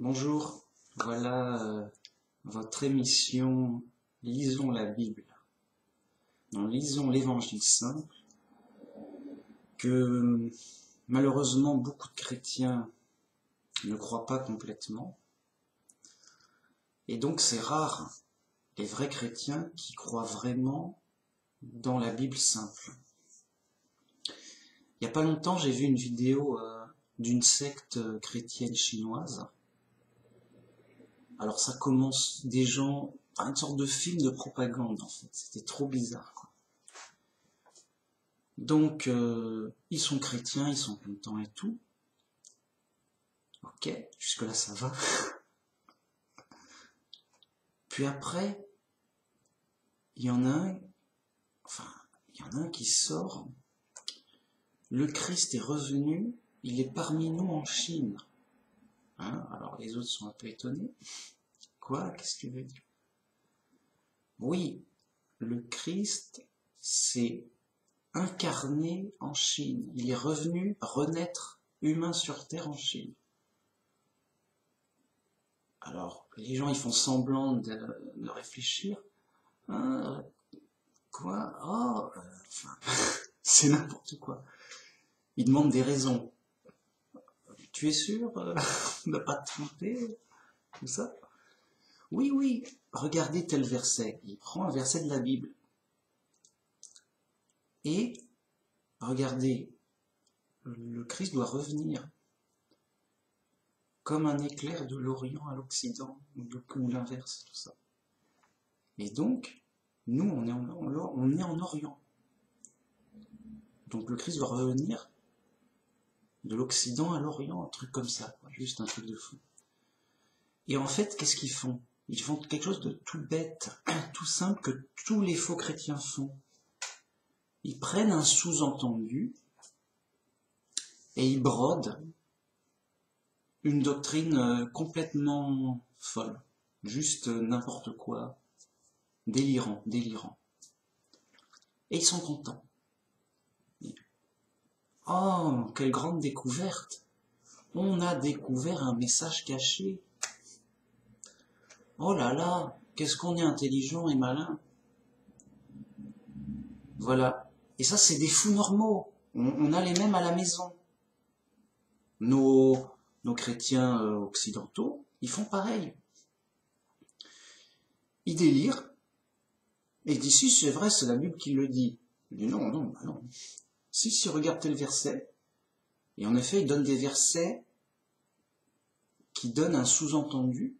Bonjour, voilà votre émission Lisons la Bible. Lisons l'Évangile simple que malheureusement beaucoup de chrétiens ne croient pas complètement. Et donc c'est rare les vrais chrétiens qui croient vraiment dans la Bible simple. Il n'y a pas longtemps, j'ai vu une vidéo d'une secte chrétienne chinoise. Alors ça commence des gens, une sorte de film de propagande en fait, c'était trop bizarre quoi. Donc ils sont chrétiens, ils sont contents et tout. Ok, jusque là ça va. Puis après, il y en a un qui sort. Le Christ est revenu, il est parmi nous en Chine. Alors les autres sont un peu étonnés. Quoi? Qu'est-ce que tu veux dire? Oui, le Christ s'est incarné en Chine. Il est revenu renaître humain sur terre en Chine. Alors, les gens, ils font semblant de réfléchir. Quoi? C'est n'importe quoi. Ils demandent des raisons. Tu es sûr de ne pas te tromper? Tout ça? Oui, regardez tel verset. Il prend un verset de la Bible. Et, regardez, le Christ doit revenir comme un éclair de l'Orient à l'Occident, ou l'inverse, tout ça. Et donc, nous, on est en Orient. Donc le Christ doit revenir de l'Occident à l'Orient, un truc comme ça, quoi. Juste un truc de fou. Et en fait, qu'est-ce qu'ils font? Ils font quelque chose de tout bête, tout simple, que tous les faux chrétiens font. Ils prennent un sous-entendu et ils brodent une doctrine complètement folle, juste n'importe quoi, délirant. Et ils sont contents. Oh, quelle grande découverte! On a découvert un message caché. Oh là là, qu'est-ce qu'on est intelligent et malin. Voilà. Et ça, c'est des fous normaux. On a les mêmes à la maison. Nos chrétiens occidentaux, ils font pareil. Ils délirent. Et ils disent, si, c'est vrai, c'est la Bible qui le dit. Je dis, non. Si, regarde tel verset. Et en effet, ils donnent des versets qui donnent un sous-entendu,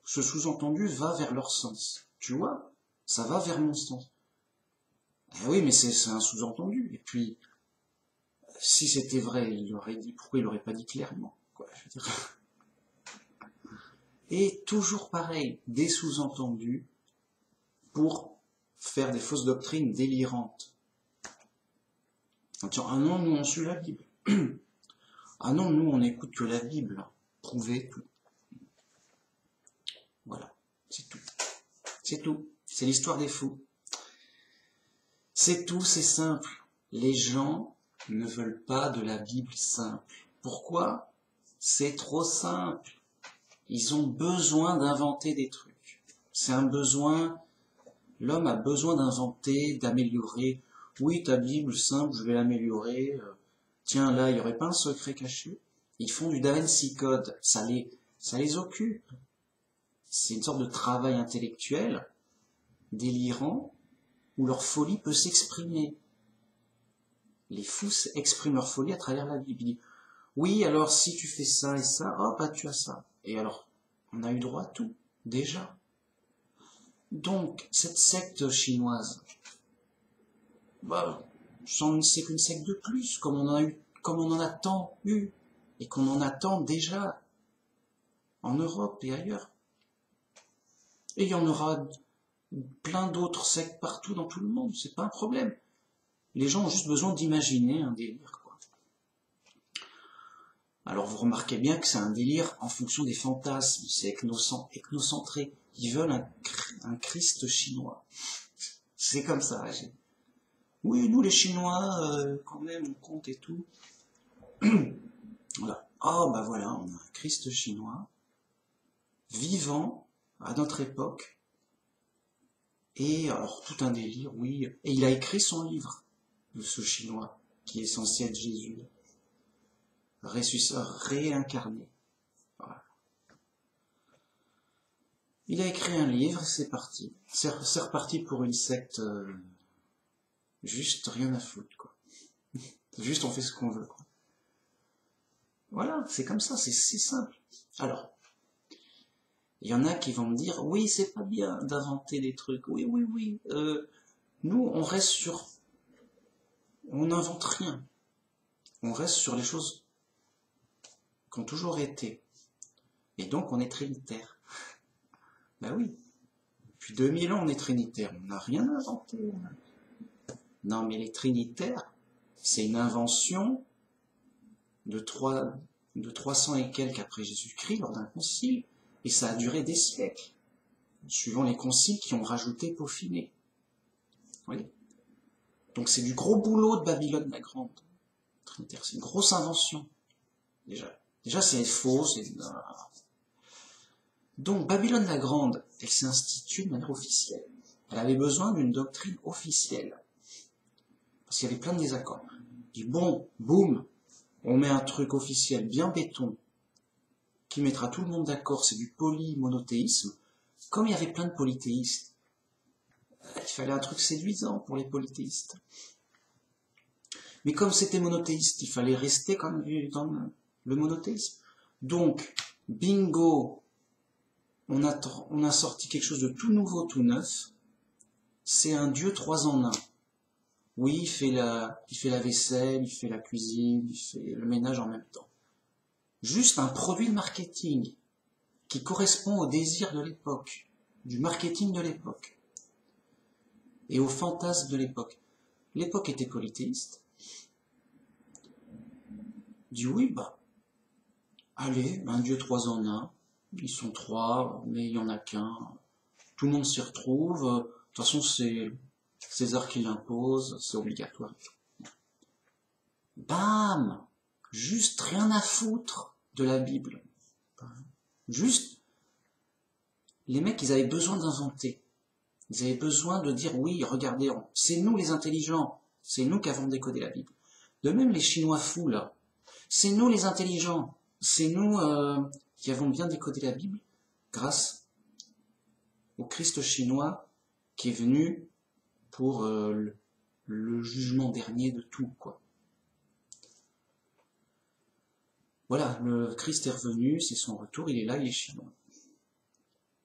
ce sous-entendu va vers leur sens. Tu vois? Ça va vers mon sens. Eh oui, mais c'est un sous-entendu. Et puis, si c'était vrai, il aurait dit, pourquoi il l'aurait pas dit clairement, quoi, je veux dire. Et toujours pareil, des sous-entendus pour faire des fausses doctrines délirantes. Ah non, nous on suit la Bible. Ah non, nous on écoute que la Bible. Prouvez tout. Voilà, c'est tout. C'est tout. C'est l'histoire des fous. C'est tout, c'est simple. Les gens ne veulent pas de la Bible simple. Pourquoi? C'est trop simple. Ils ont besoin d'inventer des trucs. C'est un besoin. L'homme a besoin d'inventer, d'améliorer. Oui, ta Bible simple, je vais l'améliorer. Tiens, là, il n'y aurait pas un secret caché. Ils font du Da Vinci Code. Ça les occupe. C'est une sorte de travail intellectuel, délirant, où leur folie peut s'exprimer. Les fous expriment leur folie à travers la Bible. Ils disent, oui, alors si tu fais ça et ça, tu as ça. Et alors, on a eu droit à tout, déjà. Donc, cette secte chinoise, c'est qu'une secte de plus, comme on en a tant eu, et qu'on en attend déjà, en Europe et ailleurs. Et il y en aura plein d'autres sectes partout dans tout le monde, c'est pas un problème. Les gens ont juste besoin d'imaginer un délire, quoi. Alors vous remarquez bien que c'est un délire en fonction des fantasmes, c'est ethnocentré. Ils veulent un Christ chinois. C'est comme ça. Oui, nous les Chinois, quand même, on compte et tout. Voilà. oh bah voilà, on a un Christ chinois, vivant à notre époque, et alors tout un délire, oui, et il a écrit son livre, de ce chinois, qui est censé être Jésus, réincarné. Voilà. Il a écrit un livre, c'est parti. C'est reparti pour une secte, juste rien à foutre, quoi. Juste on fait ce qu'on veut, quoi. Voilà, c'est comme ça, c'est simple. Alors, il y en a qui vont me dire, oui, c'est pas bien d'inventer des trucs, oui, oui, oui. Nous, on reste sur... On n'invente rien. On reste sur les choses qui ont toujours été. Et donc, on est trinitaire. Ben oui. Depuis 2000 ans, on est trinitaire. On n'a rien inventé. Non, mais les trinitaires, c'est une invention de 300 et quelques après Jésus-Christ lors d'un concile. Et ça a duré des siècles, suivant les conciles qui ont rajouté, peaufiné. Vous voyez ? Donc c'est du gros boulot de Babylone la Grande. Trinitaire, c'est une grosse invention. Déjà c'est faux, Donc Babylone la Grande, elle s'est instituée de manière officielle. Elle avait besoin d'une doctrine officielle. Parce qu'il y avait plein de désaccords. Dit bon, boum, on met un truc officiel bien béton, qui mettra tout le monde d'accord, c'est du polymonothéisme. Comme il y avait plein de polythéistes, il fallait un truc séduisant pour les polythéistes. Mais comme c'était monothéiste, il fallait rester quand même dans le monothéisme. Donc, bingo, on a sorti quelque chose de tout nouveau, tout neuf. C'est un Dieu 3 en 1. Oui, il fait la vaisselle, il fait la cuisine, il fait le ménage en même temps. Juste un produit de marketing qui correspond au désir de l'époque, du marketing de l'époque, et au fantasme de l'époque. L'époque était polythéiste. Dit oui, bah, allez, un Dieu 3 en 1, ils sont 3, mais il n'y en a qu'un, tout le monde s'y retrouve, de toute façon c'est César qui l'impose, c'est obligatoire. Bam! Juste rien à foutre de la Bible. Juste, les mecs, ils avaient besoin d'inventer. Ils avaient besoin de dire, oui, regardez, c'est nous les intelligents, c'est nous qui avons décodé la Bible. De même les Chinois fous, là, c'est nous les intelligents, c'est nous qui avons bien décodé la Bible grâce au Christ chinois qui est venu pour le jugement dernier de tout, quoi. Voilà, le Christ est revenu, c'est son retour, il est là, il est chinois.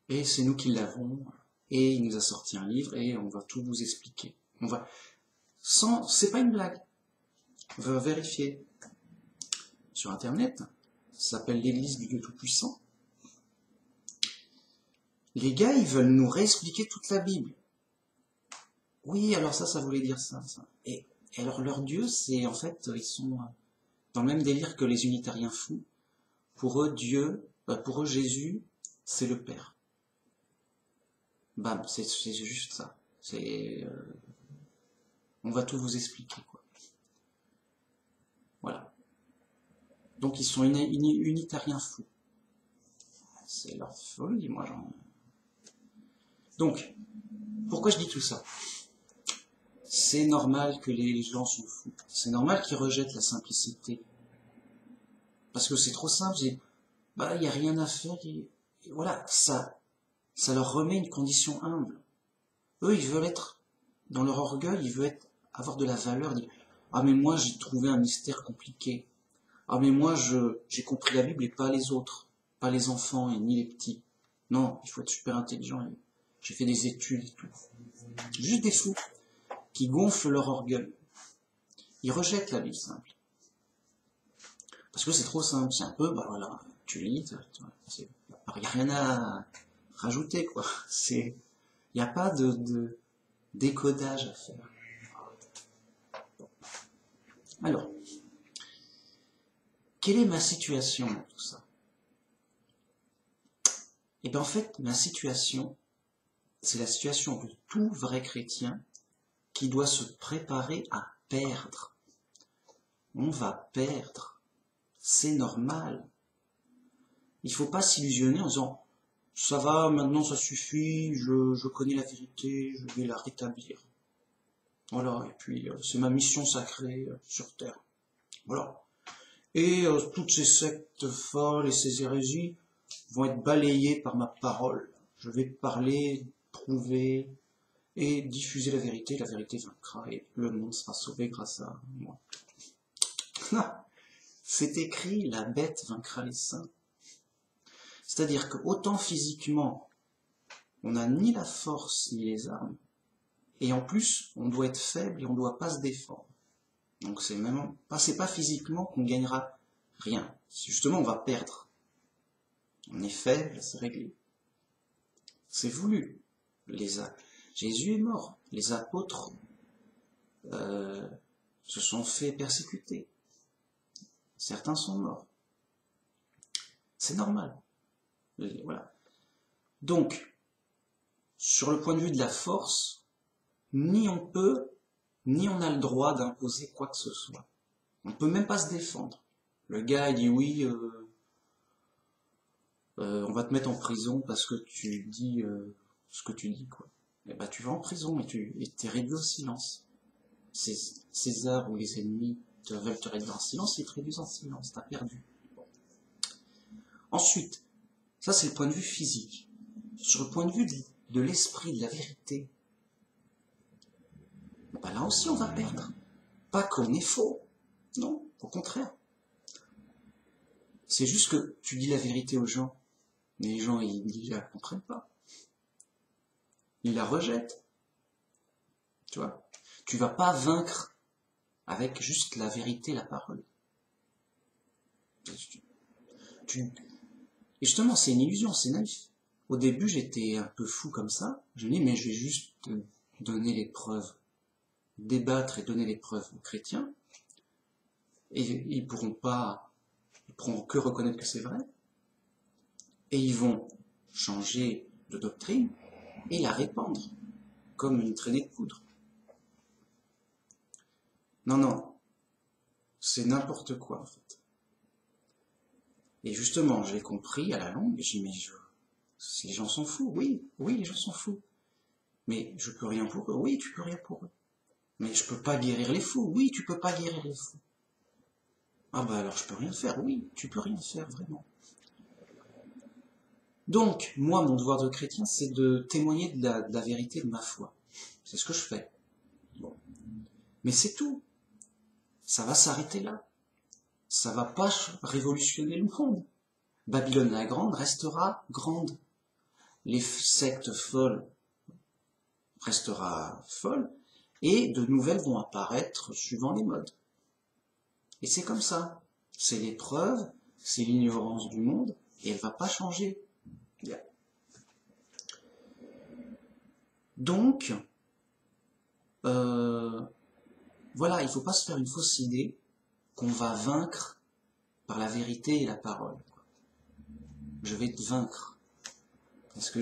Et c'est nous qui l'avons, et il nous a sorti un livre, et on va tout vous expliquer. C'est pas une blague. On va vérifier sur Internet, ça s'appelle l'Église du Dieu Tout-Puissant. Les gars, ils veulent nous réexpliquer toute la Bible. Oui, alors ça voulait dire ça. Et alors leur Dieu, c'est en fait, ils sont dans le même délire que les unitariens fous. Pour eux, Jésus, c'est le Père. Bam, c'est juste ça. On va tout vous expliquer, quoi. Voilà. Donc ils sont unitariens fous. C'est leur folie, moi j'en... Donc, pourquoi je dis tout ça? C'est normal que les gens sont fous. C'est normal qu'ils rejettent la simplicité. Parce que c'est trop simple, il n'y a rien à faire. Voilà, ça leur remet une condition humble. Eux, ils veulent être, dans leur orgueil, ils veulent avoir de la valeur. Ah mais moi, j'ai trouvé un mystère compliqué. Ah mais moi, j'ai compris la Bible et pas les autres. Pas les enfants et ni les petits. Non, il faut être super intelligent. J'ai fait des études et tout. Juste des fous qui gonflent leur orgueil. Ils rejettent la Bible simple. Parce que c'est trop simple, c'est un peu, bah voilà, tu lis, il n'y a rien à rajouter, quoi. Il n'y a pas de décodage à faire. Alors, quelle est ma situation dans tout ça? Et bien en fait, ma situation, c'est la situation de tout vrai chrétien qui doit se préparer à perdre. On va perdre. C'est normal. Il ne faut pas s'illusionner en disant « ça va, maintenant ça suffit, je connais la vérité, je vais la rétablir. » Voilà, et puis c'est ma mission sacrée sur Terre. Voilà. Et toutes ces sectes folles et ces hérésies vont être balayées par ma parole. Je vais parler, prouver et diffuser la vérité vaincra et le monde sera sauvé grâce à moi. Non, c'est écrit, la bête vaincra les saints. C'est-à-dire que autant physiquement, on n'a ni la force ni les armes, et en plus, on doit être faible et on ne doit pas se défendre. Donc c'est pas physiquement qu'on gagnera rien. Justement, on va perdre. On est faible, c'est réglé. C'est voulu. Jésus est mort. Les apôtres se sont fait persécuter. Certains sont morts. C'est normal. Voilà. Donc, sur le point de vue de la force, ni on peut, ni on a le droit d'imposer quoi que ce soit. On ne peut même pas se défendre. Le gars, il dit oui, on va te mettre en prison parce que tu dis ce que tu dis, quoi. Et bah tu vas en prison et t'es réduit au silence. César ou les ennemis veulent te réduire en silence, ils te réduisent en silence, t'as perdu. Bon. Ensuite, ça c'est le point de vue physique. Sur le point de vue de l'esprit, de la vérité, bah là aussi on va perdre. Pas qu'on est faux, non, au contraire. C'est juste que tu dis la vérité aux gens, mais les gens ils la comprennent pas. Ils la rejettent. Tu vois, tu vas pas vaincre avec juste la vérité, la parole. Et justement, c'est une illusion, c'est naïf. Au début, j'étais un peu fou comme ça. Je me dis, mais je vais juste donner les preuves, débattre et donner les preuves aux chrétiens. Et ils pourront que reconnaître que c'est vrai. Et ils vont changer de doctrine et la répandre comme une traînée de poudre. Non, non, c'est n'importe quoi en fait. Et justement, j'ai compris à la longue, j'ai dit, mais les gens sont fous, oui, les gens sont fous. Mais je peux rien pour eux, oui, tu peux rien pour eux. Mais je peux pas guérir les fous, oui, tu peux pas guérir les fous. Ah bah alors je peux rien faire, oui, tu peux rien faire, vraiment. Donc, moi, mon devoir de chrétien, c'est de témoigner de la vérité de ma foi. C'est ce que je fais. Bon. Mais c'est tout. Ça va s'arrêter là. Ça va pas révolutionner le monde. Babylone la Grande restera grande. Les sectes folles restera folle, et de nouvelles vont apparaître suivant les modes. Et c'est comme ça. C'est l'épreuve, c'est l'ignorance du monde, et elle va pas changer. Donc, voilà, il faut pas se faire une fausse idée qu'on va vaincre par la vérité et la parole. Je vais te vaincre, parce que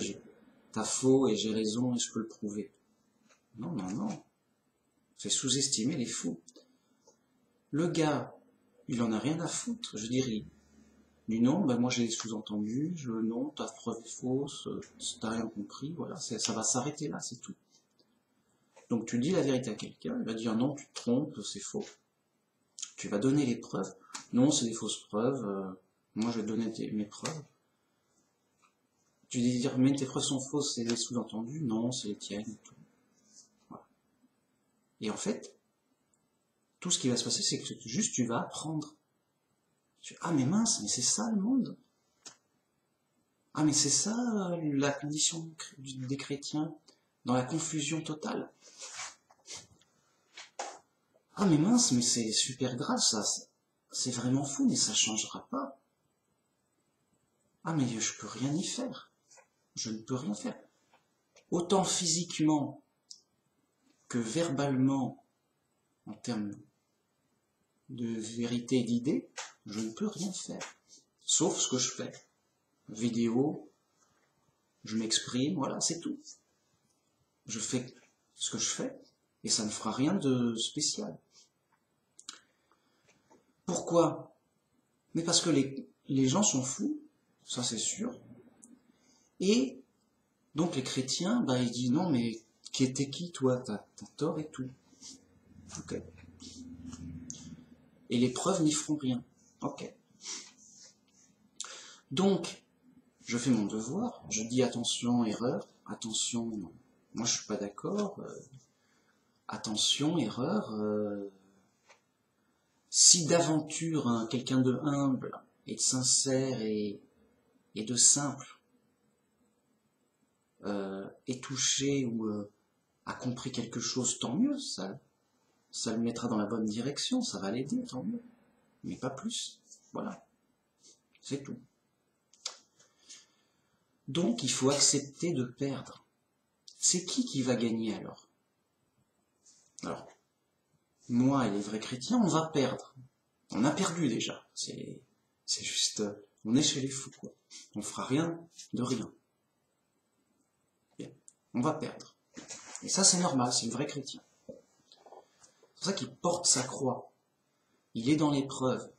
t'as faux et j'ai raison et je peux le prouver. Non, non, non. C'est sous-estimer les fous. Le gars, il en a rien à foutre, je dirais. Du non, ben moi j'ai des sous-entendus, non, ta preuve est fausse, t'as rien compris, voilà, ça va s'arrêter là, c'est tout. Donc tu dis la vérité à quelqu'un, il va dire non, tu te trompes, c'est faux. Tu vas donner les preuves, non, c'est des fausses preuves, moi je vais te donner mes preuves. Tu dis dire, mais tes preuves sont fausses, c'est des sous-entendus, non, c'est les tiennes, et tout. Voilà. Et en fait, tout ce qui va se passer, c'est que juste tu vas apprendre. Ah mais mince, mais c'est ça le monde. Ah mais c'est ça la condition des chrétiens, dans la confusion totale. Ah mais mince, mais c'est super grave ça, c'est vraiment fou, mais ça changera pas. Ah mais je peux rien y faire, je ne peux rien faire. Autant physiquement que verbalement, en termes de vérité et d'idée, je ne peux rien faire, sauf ce que je fais. Vidéo, je m'exprime, voilà, c'est tout. Je fais ce que je fais, et ça ne fera rien de spécial. Pourquoi ? Mais parce que les gens sont fous, ça c'est sûr. Et donc les chrétiens, bah, ils disent non mais qui était qui toi, t'as tort et tout. Ok. Et les preuves n'y feront rien. Ok. Donc, je fais mon devoir, je dis attention, erreur, attention, non. Moi je suis pas d'accord, attention, erreur, si d'aventure hein, quelqu'un de humble et de sincère et de simple est touché ou a compris quelque chose, tant mieux, ça le mettra dans la bonne direction, ça va l'aider, tant mieux. Mais pas plus. Voilà. C'est tout. Donc il faut accepter de perdre. C'est qui va gagner alors? Alors, moi et les vrais chrétiens, on va perdre. On a perdu déjà. C'est juste... on est chez les fous, quoi. On fera rien de rien. Bien. On va perdre. Et ça, c'est normal, c'est le vrai chrétien. C'est pour ça qu'il porte sa croix. Il est dans l'épreuve.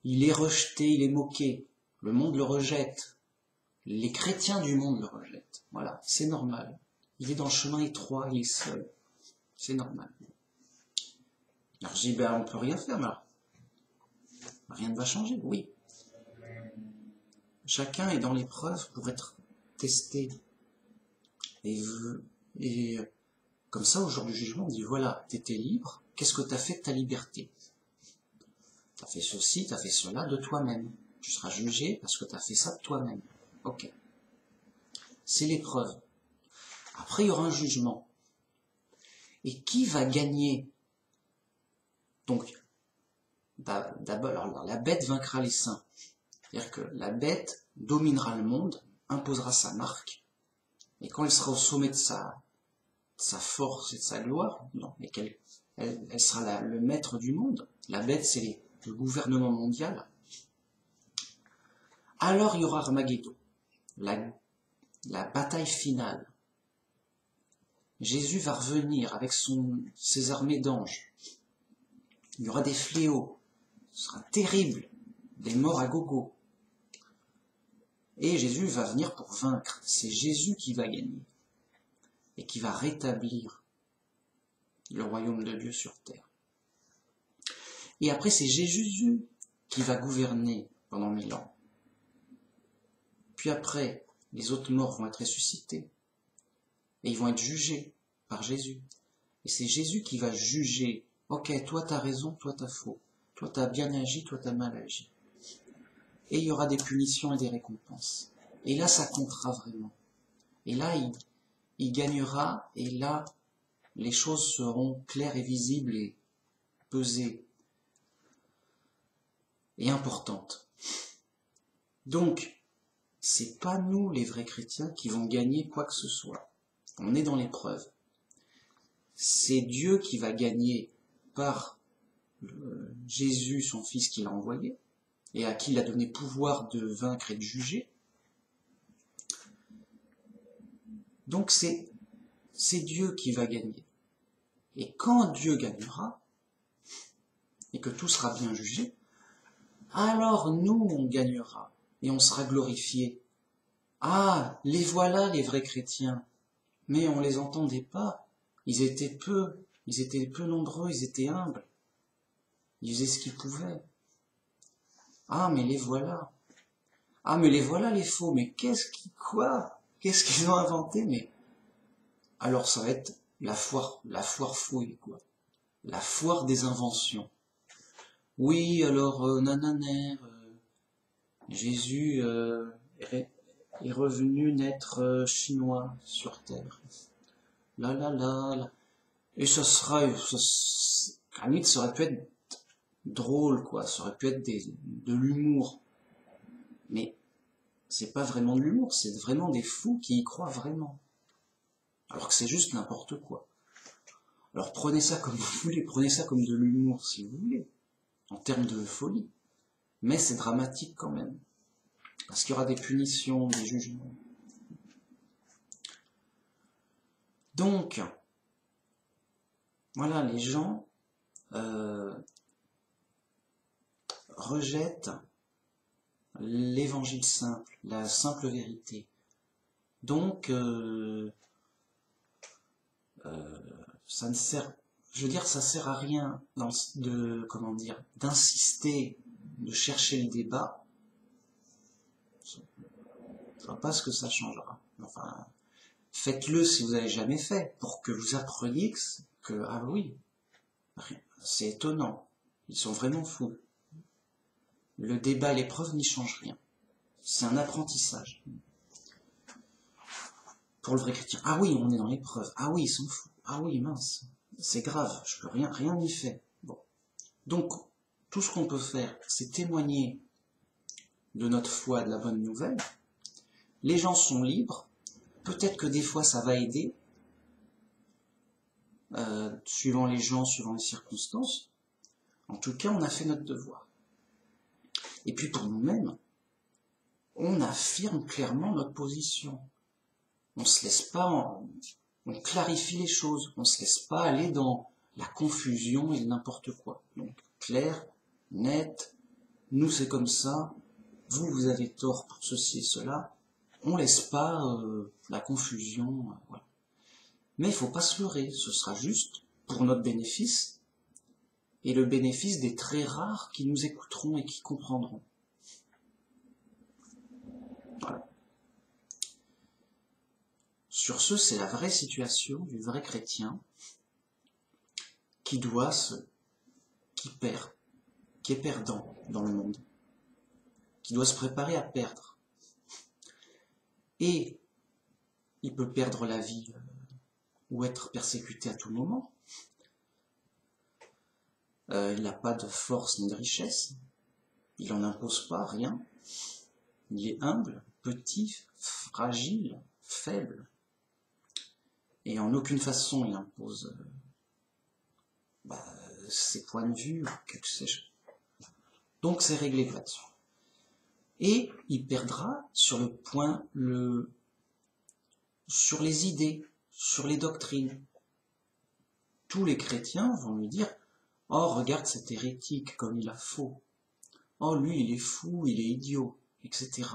Il est rejeté, il est moqué. Le monde le rejette. Les chrétiens du monde le rejettent. Voilà, c'est normal. Il est dans le chemin étroit, il est seul. C'est normal. Alors je dis, ben on peut rien faire, mais alors, rien ne va changer, oui. Chacun est dans l'épreuve pour être testé. Et comme ça, au jour du jugement, on dit, voilà, t'étais libre, qu'est-ce que t'as fait de ta liberté? T'as fait ceci, t'as fait cela de toi-même. Tu seras jugé parce que t'as fait ça de toi-même. Ok. C'est l'épreuve. Après, il y aura un jugement. Et qui va gagner? Donc, d'abord, alors, la bête vaincra les saints. C'est-à-dire que la bête dominera le monde, imposera sa marque, et quand elle sera au sommet de sa force et de sa gloire, non, mais elle sera le maître du monde. La bête, c'est le gouvernement mondial. Alors il y aura Armageddon, la bataille finale. Jésus va revenir avec ses armées d'anges. Il y aura des fléaux, ce sera terrible, des morts à gogo. Et Jésus va venir pour vaincre. C'est Jésus qui va gagner et qui va rétablir le royaume de Dieu sur terre. Et après, c'est Jésus qui va gouverner pendant 1000 ans. Puis après, les autres morts vont être ressuscités et ils vont être jugés par Jésus. Et c'est Jésus qui va juger. Ok, toi t'as raison, toi t'as faux. Toi t'as bien agi, toi t'as mal agi. Et il y aura des punitions et des récompenses. Et là, ça comptera vraiment. Et là, il gagnera, et là, les choses seront claires et visibles et pesées et importantes. Donc, c'est pas nous, les vrais chrétiens, qui vont gagner quoi que ce soit. On est dans l'épreuve. C'est Dieu qui va gagner par Jésus, son Fils qu'il a envoyé, et à qui il a donné pouvoir de vaincre et de juger. Donc c'est Dieu qui va gagner. Et quand Dieu gagnera, et que tout sera bien jugé, alors nous on gagnera, et on sera glorifiés. Ah, les voilà les vrais chrétiens, mais on les entendait pas, ils étaient peu nombreux, ils étaient humbles, ils faisaient ce qu'ils pouvaient. Ah, mais les voilà. Ah, mais les voilà les faux, mais qu'est-ce qu'ils ont inventé, mais... Alors ça va être la foire fouille, quoi. La foire des inventions. Oui, alors, Jésus est revenu naître chinois sur terre. Là. Et ça à la limite, ça aurait pu être drôle, quoi. Ça aurait pu être de l'humour. Mais c'est pas vraiment de l'humour, c'est vraiment des fous qui y croient vraiment. Alors que c'est juste n'importe quoi. Alors prenez ça comme vous voulez, prenez ça comme de l'humour si vous voulez, en termes de folie. Mais c'est dramatique quand même, parce qu'il y aura des punitions, des jugements. Donc, voilà, les gens rejettent l'évangile simple, la simple vérité. Donc, ça ne sert, je veux dire, ça sert à rien d'insister, de chercher le débat. Je ne vois pas ce que ça changera. Enfin, faites-le si vous n'avez jamais fait, pour que vous appreniez ah oui, c'est étonnant, ils sont vraiment fous. Le débat et l'épreuve n'y changent rien. C'est un apprentissage. Pour le vrai chrétien, ah oui, on est dans l'épreuve, ah oui, ils sont fous, ah oui, mince, c'est grave, je peux rien n'y faire. Bon. Donc, tout ce qu'on peut faire, c'est témoigner de notre foi, de la bonne nouvelle. Les gens sont libres, peut-être que des fois ça va aider, suivant les gens, suivant les circonstances. En tout cas, on a fait notre devoir. Et puis pour nous-mêmes, on affirme clairement notre position. On se laisse pas, on clarifie les choses, on se laisse pas aller dans la confusion et n'importe quoi. Donc clair, net, nous c'est comme ça, vous avez tort pour ceci et cela. On laisse pas la confusion, voilà. Mais il faut pas se leurrer, ce sera juste pour notre bénéfice et le bénéfice des très rares qui nous écouteront et qui comprendront. Voilà. Sur ce, c'est la vraie situation du vrai chrétien qui est perdant dans le monde, qui doit se préparer à perdre. Et il peut perdre la vie ou être persécuté à tout moment. Il n'a pas de force ni de richesse, il n'en impose pas, rien. Il est humble, petit, fragile, faible. Et en aucune façon il impose ses points de vue, que sais-je. Donc c'est réglé là-dessus. Et il perdra sur sur les idées, sur les doctrines. Tous les chrétiens vont lui dire « Oh, regarde cet hérétique comme il a faux. Oh, lui, il est fou, il est idiot, etc. »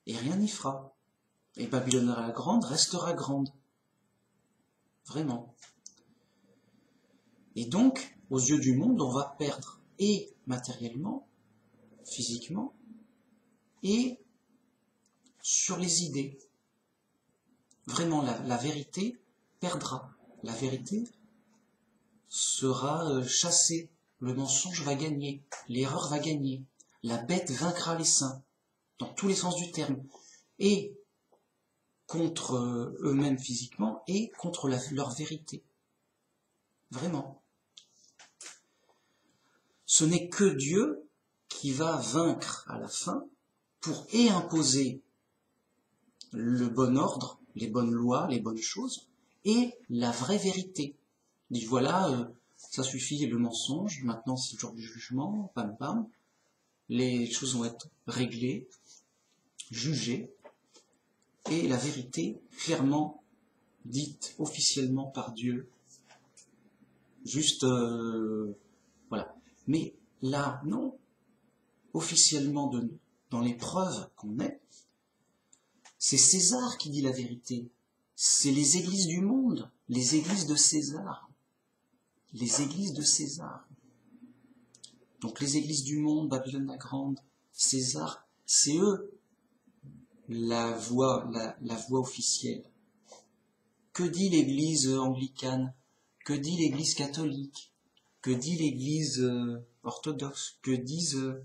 Et rien n'y fera. Et Babylone la grande restera grande. Vraiment. Et donc, aux yeux du monde, on va perdre, et matériellement, physiquement, et sur les idées. Vraiment, la vérité perdra. La vérité sera chassée. Le mensonge va gagner. L'erreur va gagner. La bête vaincra les saints, dans tous les sens du terme. Et contre eux-mêmes physiquement, et contre leur vérité. Vraiment. Ce n'est que Dieu qui va vaincre à la fin pour imposer le bon ordre, les bonnes lois, les bonnes choses, et la vraie vérité. Il dit voilà, ça suffit le mensonge, maintenant c'est le jour du jugement, pam pam, les choses vont être réglées, jugées, et la vérité clairement dite officiellement par Dieu. Juste, voilà. Mais là, non. Officiellement, dans l'épreuve qu'on est, c'est César qui dit la vérité. C'est les églises du monde, les églises de César. Les églises de César. Donc les églises du monde, Babylone la Grande, César, c'est eux la voix officielle. Que dit l'église anglicane? Que dit l'église catholique? Que dit l'église orthodoxe? Que disent...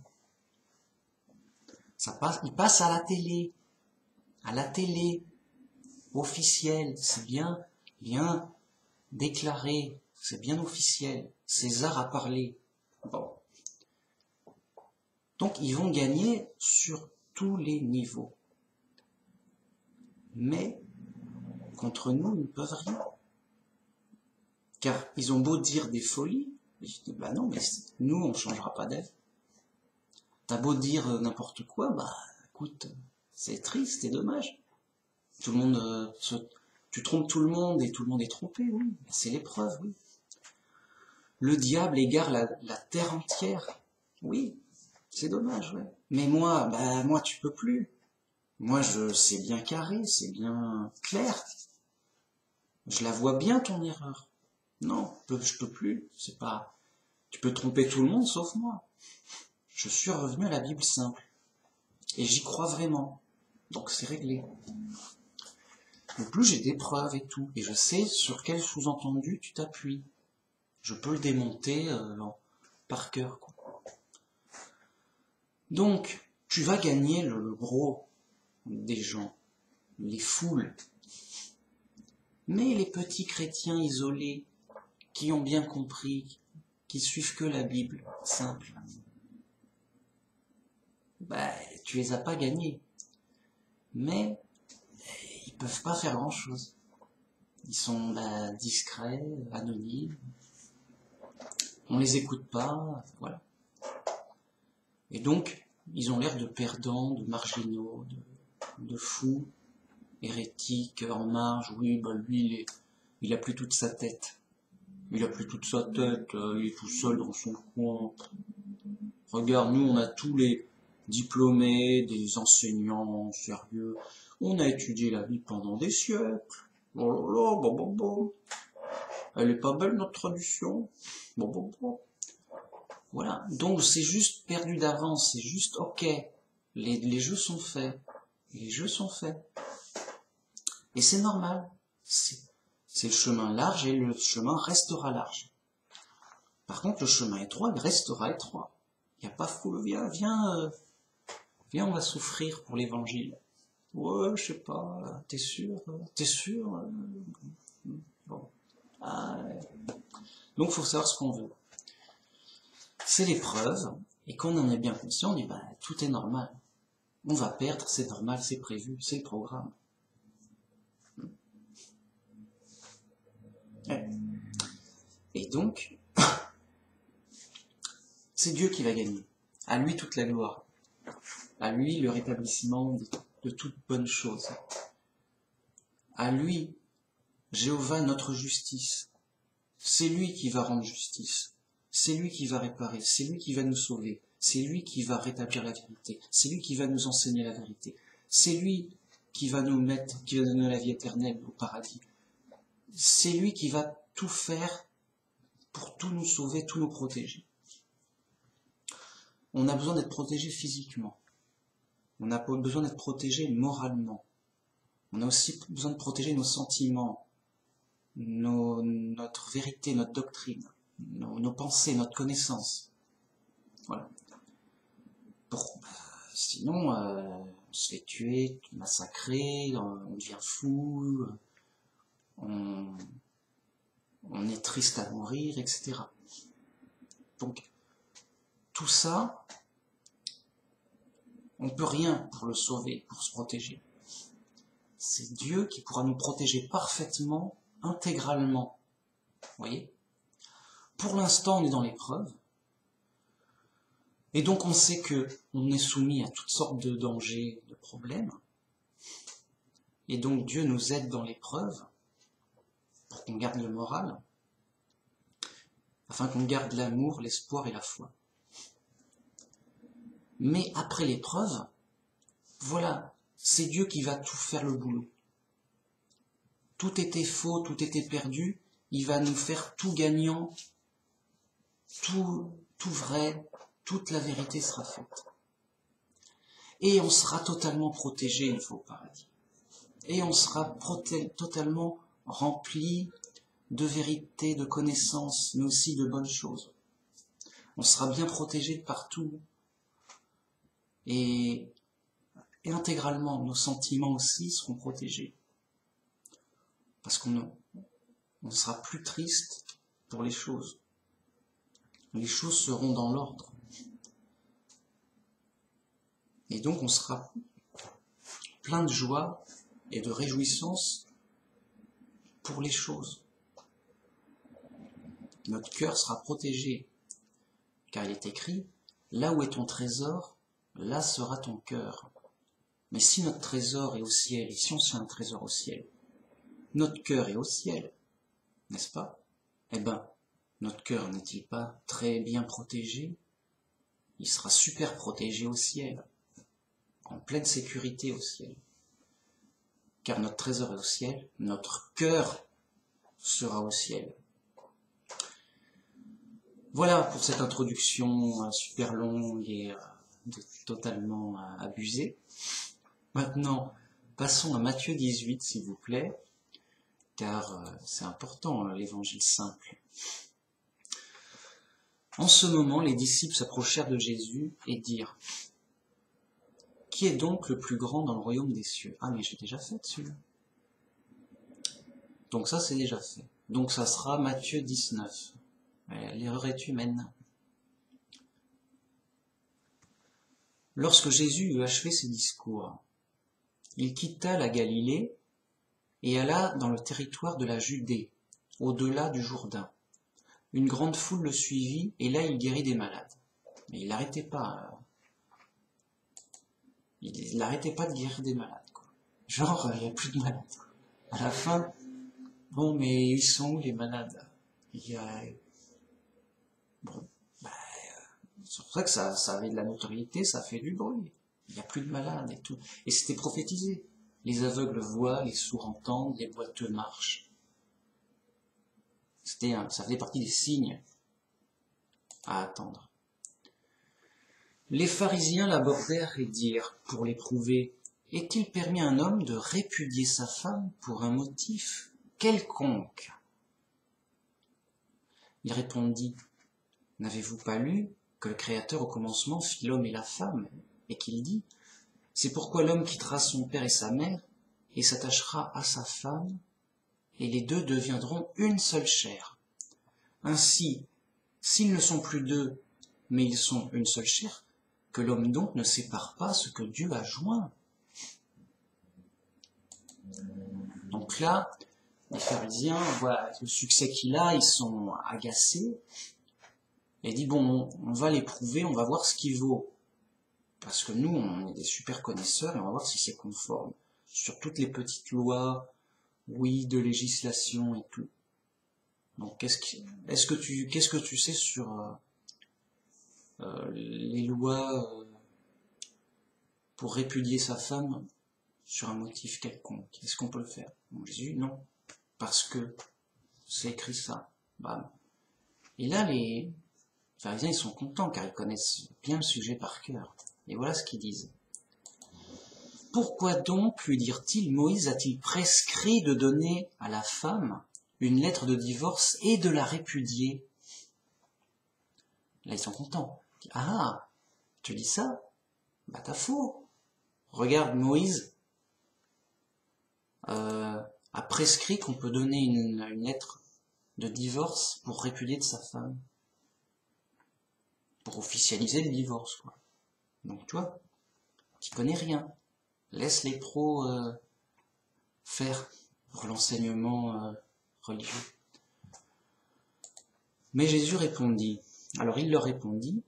ils passent à la télé, officielle, c'est bien déclaré, c'est bien officiel. César a parlé. Bon. Donc ils vont gagner sur tous les niveaux. Mais contre nous, ils ne peuvent rien. Car ils ont beau dire des folies, je dis, bah non, mais nous, on ne changera pas d'avis. T'as beau dire n'importe quoi, bah écoute, c'est triste et dommage. Tout le monde, tu trompes tout le monde et tout le monde est trompé, oui. C'est l'épreuve, oui. le diable égare la terre entière. Oui, c'est dommage, ouais. Mais moi, moi tu peux plus. Moi, c'est bien carré, c'est bien clair. Je la vois bien ton erreur. Non, je peux plus. C'est pas. Tu peux tromper tout le monde sauf moi. Je suis revenu à la Bible simple. Et j'y crois vraiment. Donc c'est réglé. En plus, j'ai des preuves et tout. Et je sais sur quel sous-entendu tu t'appuies. Je peux le démonter par cœur, quoi. Donc, tu vas gagner le gros des gens, les foules. Mais les petits chrétiens isolés, qui ont bien compris, qui suivent que la Bible simple, tu les as pas gagnés. Mais ils peuvent pas faire grand-chose. Ils sont discrets, anonymes. On les écoute pas, voilà. Et donc, ils ont l'air de perdants, de marginaux, de fous, hérétiques, en marge. Oui, lui, il a plus toute sa tête. Il a plus toute sa tête, il est tout seul dans son coin. Regarde, nous, on a tous les diplômés, des enseignants sérieux. On a étudié la vie pendant des siècles. Oh là là, bon. Elle est pas belle, notre traduction. Bon. Voilà. Donc, c'est juste perdu d'avance. C'est juste, ok. Les jeux sont faits. Les jeux sont faits. Et c'est normal. C'est le chemin large et le chemin restera large. Par contre, le chemin étroit, il restera étroit. Il n'y a pas fou, viens, on va souffrir pour l'évangile. Ouais, je sais pas, t'es sûr? Bon. Donc, il faut savoir ce qu'on veut. C'est l'épreuve, et quand on en est bien conscient, on dit, tout est normal. On va perdre, c'est normal, c'est prévu, c'est le programme. Ouais. Et donc, c'est Dieu qui va gagner. À lui toute la gloire. À lui le rétablissement de toute bonne chose. À lui, Jéhovah, notre justice. C'est lui qui va rendre justice. C'est lui qui va réparer. C'est lui qui va nous sauver. C'est lui qui va rétablir la vérité. C'est lui qui va nous enseigner la vérité. C'est lui qui va nous donner la vie éternelle au paradis. C'est lui qui va tout faire pour tout nous sauver, tout nous protéger. On a besoin d'être protégé physiquement. On a besoin d'être protégé moralement. On a aussi besoin de protéger nos sentiments, notre vérité, notre doctrine, nos pensées, notre connaissance. Voilà. Sinon, on se fait tuer, massacrer, on devient fou, on est triste à mourir, etc. Donc, tout ça, on ne peut rien pour le sauver, pour se protéger. C'est Dieu qui pourra nous protéger parfaitement, intégralement. Vous voyez ? Pour l'instant, on est dans l'épreuve. Et donc, on sait qu'on est soumis à toutes sortes de dangers, de problèmes. Et donc, Dieu nous aide dans l'épreuve pour qu'on garde le moral, afin qu'on garde l'amour, l'espoir et la foi. Mais après l'épreuve, voilà, c'est Dieu qui va tout faire le boulot. Tout était faux, tout était perdu, il va nous faire tout gagnant, tout vrai, toute la vérité sera faite. Et on sera totalement protégé une fois au paradis. Et on sera totalement rempli de vérité, de connaissances, mais aussi de bonnes choses. On sera bien protégé partout. Et intégralement, nos sentiments aussi seront protégés. Parce qu'on ne sera plus triste pour les choses. Les choses seront dans l'ordre. Et donc on sera plein de joie et de réjouissance pour les choses. Notre cœur sera protégé, car il est écrit, là où est ton trésor, là sera ton cœur. Mais si notre trésor est au ciel, et si on se fait un trésor au ciel, notre cœur est au ciel, n'est-ce pas? Eh ben, notre cœur n'est-il pas très bien protégé? Il sera super protégé au ciel, en pleine sécurité au ciel. Car notre trésor est au ciel, notre cœur sera au ciel. Voilà pour cette introduction super longue et totalement abusée. Maintenant, passons à Matthieu 18, s'il vous plaît, car c'est important, l'évangile simple. En ce moment, les disciples s'approchèrent de Jésus et dirent: Qui est donc le plus grand dans le royaume des cieux? Ah, mais j'ai déjà fait celui-là. Donc ça, c'est déjà fait. Donc ça sera Matthieu 19. L'erreur est humaine. Lorsque Jésus eut achevé ses discours, il quitta la Galilée et alla dans le territoire de la Judée, au-delà du Jourdain. Une grande foule le suivit, et là il guérit des malades. Mais il n'arrêtait pas. Il n'arrêtait pas de guérir des malades, quoi. Genre, il n'y a plus de malades. À la fin, bon, mais ils sont où les malades? Bon, c'est pour ça que ça avait de la notoriété, ça fait du bruit. Il n'y a plus de malades et tout. Et c'était prophétisé. Les aveugles voient, les sourds entendent, les boiteux marchent. Ça faisait partie des signes à attendre. Les pharisiens l'abordèrent et dirent, pour l'éprouver: Est-il permis à un homme de répudier sa femme pour un motif quelconque? Il répondit: N'avez-vous pas lu que le Créateur au commencement fit l'homme et la femme, et qu'il dit: C'est pourquoi l'homme quittera son père et sa mère, et s'attachera à sa femme, et les deux deviendront une seule chair. Ainsi, s'ils ne sont plus deux, mais ils sont une seule chair, que l'homme donc ne sépare pas ce que Dieu a joint. Donc là, les pharisiens, voilà le succès qu'il a, ils sont agacés, et disent, bon, on va l'éprouver, on va voir ce qu'il vaut. Parce que nous, on est des super connaisseurs, et on va voir si c'est conforme. Sur toutes les petites lois, oui, de législation et tout. Donc, qu'est-ce que tu sais sur les lois pour répudier sa femme sur un motif quelconque? Est-ce qu'on peut le faire? Bon, Jésus, non. Parce que c'est écrit ça. Bam. Et là, les pharisiens, ils sont contents car ils connaissent bien le sujet par cœur. Et voilà ce qu'ils disent. Pourquoi donc, lui dirent-ils, Moïse a-t-il prescrit de donner à la femme une lettre de divorce et de la répudier? Là, ils sont contents. Ah, tu dis ça? Bah, t'as faux. Regarde, Moïse a prescrit qu'on peut donner une lettre de divorce pour répudier de sa femme. Pour officialiser le divorce, quoi. Donc, tu vois, tu connais rien. Laisse les pros faire pour l'enseignement religieux. Mais Jésus répondit, alors il leur répondit,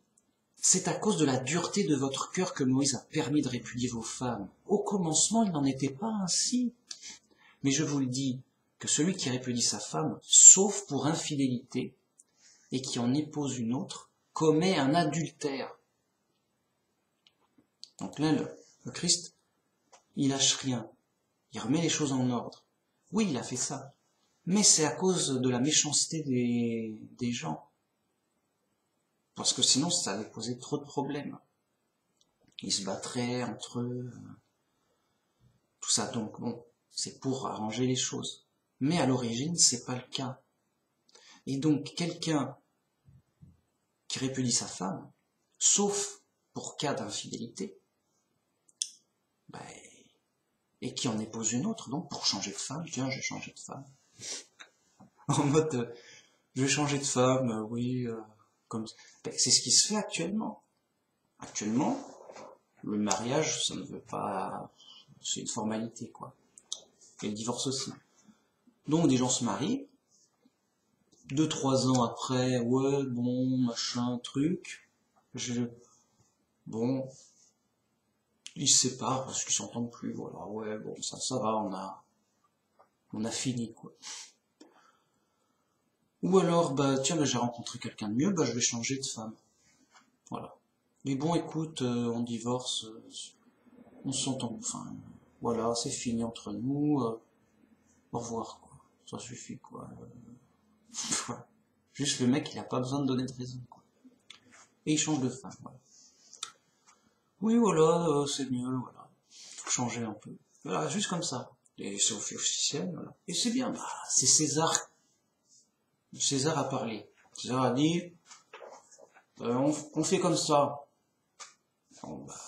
c'est à cause de la dureté de votre cœur que Moïse a permis de répudier vos femmes. Au commencement, il n'en était pas ainsi. Mais je vous le dis, que celui qui répudie sa femme, sauf pour infidélité, et qui en épouse une autre, commet un adultère. Donc là, le Christ, il lâche rien. Il remet les choses en ordre. Oui, il a fait ça. Mais c'est à cause de la méchanceté des gens. Parce que sinon, ça allait poser trop de problèmes. Ils se battraient entre eux. Tout ça, donc bon, c'est pour arranger les choses. Mais à l'origine, c'est pas le cas. Et donc, quelqu'un qui répudie sa femme, sauf pour cas d'infidélité, et qui en épouse une autre, donc pour changer de femme, tiens, j'ai changé de femme. En mode, je vais changer de femme, oui, comme c'est ce qui se fait actuellement. Actuellement, le mariage, ça ne veut pas, c'est une formalité, quoi. Et le divorce aussi. Donc des gens se marient, 2-3 ans après, ouais, bon, machin, truc, bon, ils se séparent parce qu'ils s'entendent plus, voilà, ouais, bon, ça va, on a fini, quoi. Ou alors, bah tiens, bah, j'ai rencontré quelqu'un de mieux, bah je vais changer de femme. Voilà. Mais bon, écoute, on divorce, on s'entend, enfin, voilà, c'est fini entre nous, au revoir, quoi. Ça suffit, quoi. Voilà. Juste le mec, il a pas besoin de donner de raison, quoi. Et il change de femme, voilà. Oui, voilà, c'est mieux, voilà. Faut changer un peu. Voilà, juste comme ça. Et c'est officiel, voilà. Et c'est bien, bah, c'est César. César a parlé. César a dit, on fait comme ça. Bon, bah,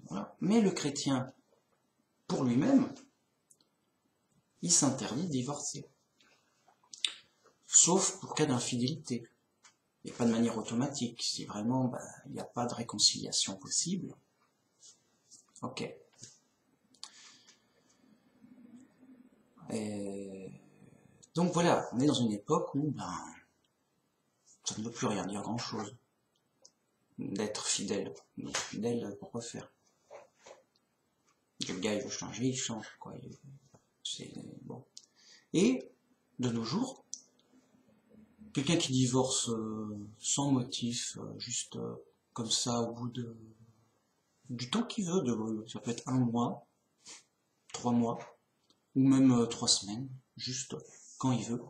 voilà. Mais le chrétien, pour lui-même, il s'interdit de divorcer. Sauf pour cas d'infidélité. Et pas de manière automatique. Si vraiment, bah, il n'y a pas de réconciliation possible. Ok. Et donc voilà, on est dans une époque où, ben, ça ne veut plus rien dire grand-chose. D'être fidèle. D'être fidèle, pourquoi faire? Le gars, il veut changer, il change, quoi. C'est bon. Et, de nos jours, quelqu'un qui divorce sans motif, juste comme ça, au bout du temps qu'il veut, ça peut être 1 mois, 3 mois, ou même 3 semaines, juste quand il veut.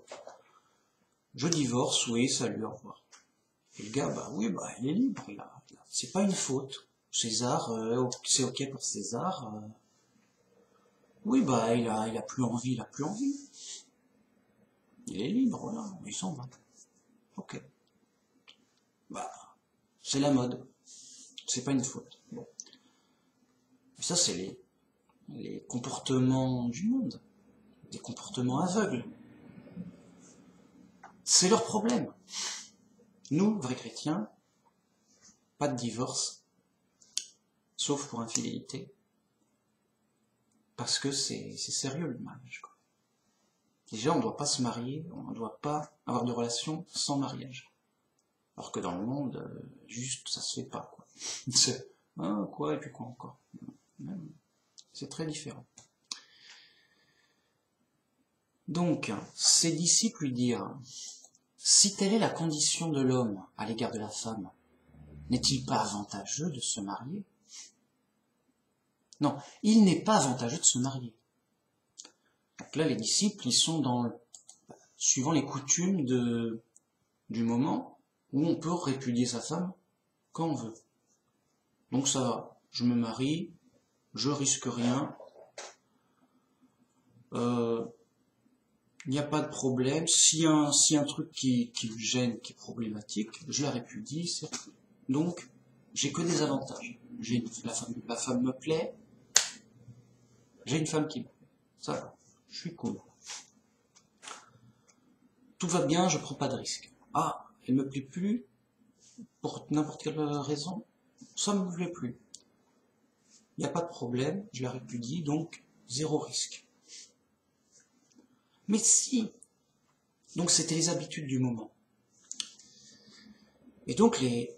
Je divorce, oui, salut, au revoir. Et le gars, bah oui, bah il est libre, c'est pas une faute. César, c'est ok pour César. Oui, bah il a plus envie, il a plus envie. Il est libre, voilà, il s'en va. Ok. Bah, c'est la mode. C'est pas une faute. Bon. Et ça, c'est les comportements du monde. Des comportements aveugles. C'est leur problème. Nous, vrais chrétiens, pas de divorce, sauf pour infidélité, parce que c'est sérieux le mariage, quoi. Déjà, on ne doit pas se marier, on ne doit pas avoir de relation sans mariage. Alors que dans le monde, juste, ça se fait pas, quoi. C'est, ah, quoi, et puis quoi encore. C'est très différent. Donc, ses disciples lui dirent, si telle est la condition de l'homme à l'égard de la femme, n'est-il pas avantageux de se marier? Non, il n'est pas avantageux de se marier. Donc là, les disciples, ils sont suivant les coutumes du moment où on peut répudier sa femme quand on veut. Donc ça va, je me marie, je risque rien, il n'y a pas de problème. Si un truc qui me gêne, qui est problématique, je la répudie, c'est tout. Donc, j'ai que des avantages. La femme me plaît, j'ai une femme qui me plaît. Ça va, je suis cool. Tout va bien, je prends pas de risque. Ah, elle me plaît plus, pour n'importe quelle raison, ça me plaît plus. Il n'y a pas de problème, je la répudie, donc zéro risque. Mais si, donc c'était les habitudes du moment. Et donc les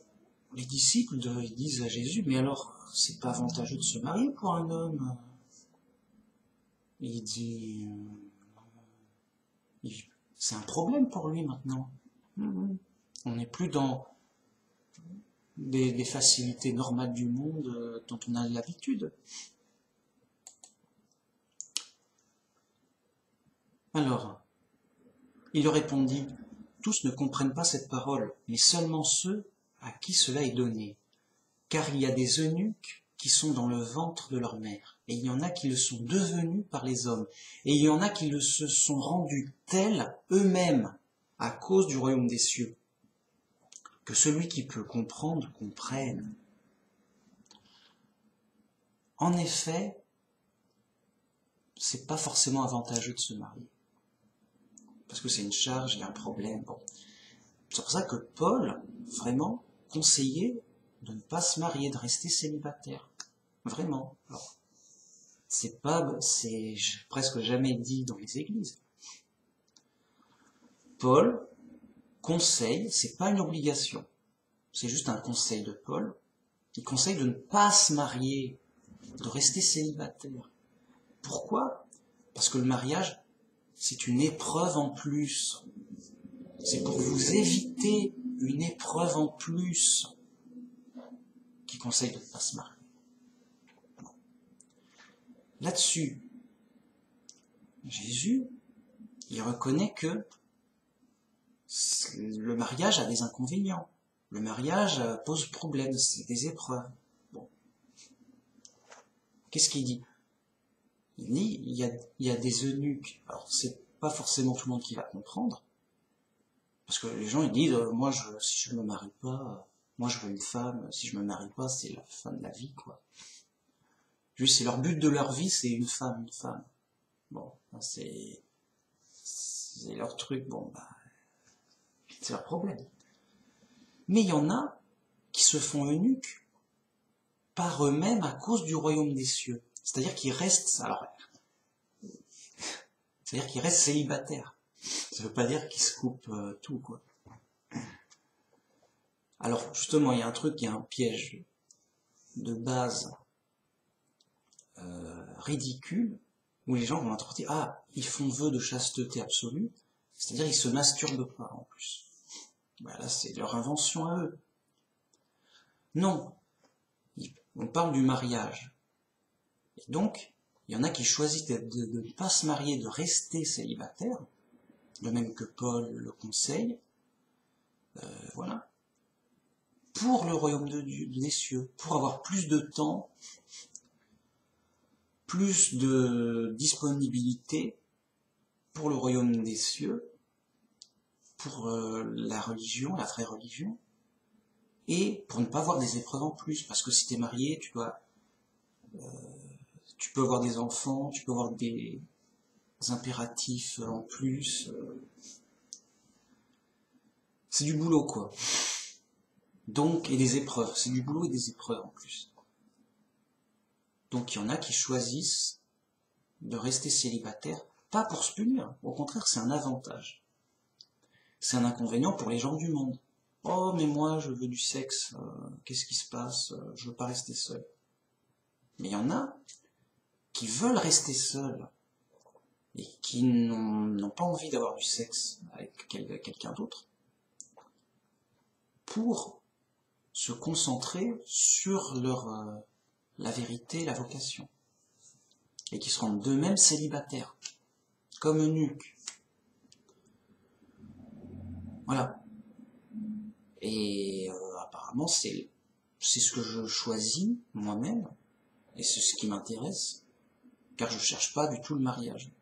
disciples ils disent à Jésus, mais alors, c'est pas avantageux de se marier pour un homme? Il dit, c'est un problème pour lui maintenant. On n'est plus dans des facilités normales du monde dont on a l'habitude. Alors, il leur répondit, tous ne comprennent pas cette parole, mais seulement ceux à qui cela est donné. Car il y a des eunuques qui sont dans le ventre de leur mère, et il y en a qui le sont devenus par les hommes, et il y en a qui le se sont rendus tels eux-mêmes à cause du royaume des cieux. Que celui qui peut comprendre, comprenne. En effet, c'est pas forcément avantageux de se marier. Parce que c'est une charge, il y a un problème. Bon. C'est pour ça que Paul, vraiment, conseillait de ne pas se marier, de rester célibataire. Vraiment. Alors, c'est presque jamais dit dans les églises. Paul conseille, c'est pas une obligation. C'est juste un conseil de Paul. Il conseille de ne pas se marier, de rester célibataire. Pourquoi? Parce que le mariage, c'est une épreuve en plus. C'est pour vous éviter une épreuve en plus qui conseille de ne pas se marier. Là-dessus, Jésus, il reconnaît que le mariage a des inconvénients. Le mariage pose problème, c'est des épreuves. Bon. Qu'est-ce qu'il dit? Il dit, il y a des eunuques. Alors, c'est pas forcément tout le monde qui va comprendre. Parce que les gens, ils disent, moi, si je me marie pas, moi, je veux une femme. Si je me marie pas, c'est la fin de la vie, quoi. Juste, c'est leur but de leur vie, c'est une femme, une femme. Bon, c'est leur truc, bon, bah, c'est leur problème. Mais il y en a qui se font eunuques par eux-mêmes à cause du royaume des cieux. C'est-à-dire qu'ils restent, c'est-à-dire qu'ils restent célibataires. Ça veut pas dire qu'ils se coupent tout, quoi. Alors, justement, il y a un truc, il y a un piège de base ridicule, où les gens vont interpréter, ah, ils font vœu de chasteté absolue, c'est-à-dire ils se masturbent pas, en plus. Voilà, c'est leur invention à eux. Non, on parle du mariage. Et donc, il y en a qui choisissent de ne pas se marier, de rester célibataire, de même que Paul le conseille, voilà, pour le royaume des cieux, pour avoir plus de temps, plus de disponibilité pour le royaume des cieux, pour la religion, la vraie religion, et pour ne pas avoir des épreuves en plus, parce que si tu es marié, tu peux avoir des enfants, tu peux avoir des impératifs en plus. C'est du boulot, quoi. Donc, et des épreuves. C'est du boulot et des épreuves en plus. Donc, il y en a qui choisissent de rester célibataires, pas pour se punir. Au contraire, c'est un avantage. C'est un inconvénient pour les gens du monde. Oh, mais moi, je veux du sexe. Qu'est-ce qui se passe? Je veux pas rester seul. Mais il y en a qui veulent rester seuls et qui n'ont pas envie d'avoir du sexe avec quelqu'un d'autre pour se concentrer sur la vérité, la vocation, et qui se rendent d'eux-mêmes célibataires, comme eunuques. Voilà. Et apparemment, c'est ce que je choisis moi-même, et c'est ce qui m'intéresse, car je cherche pas du tout le mariage.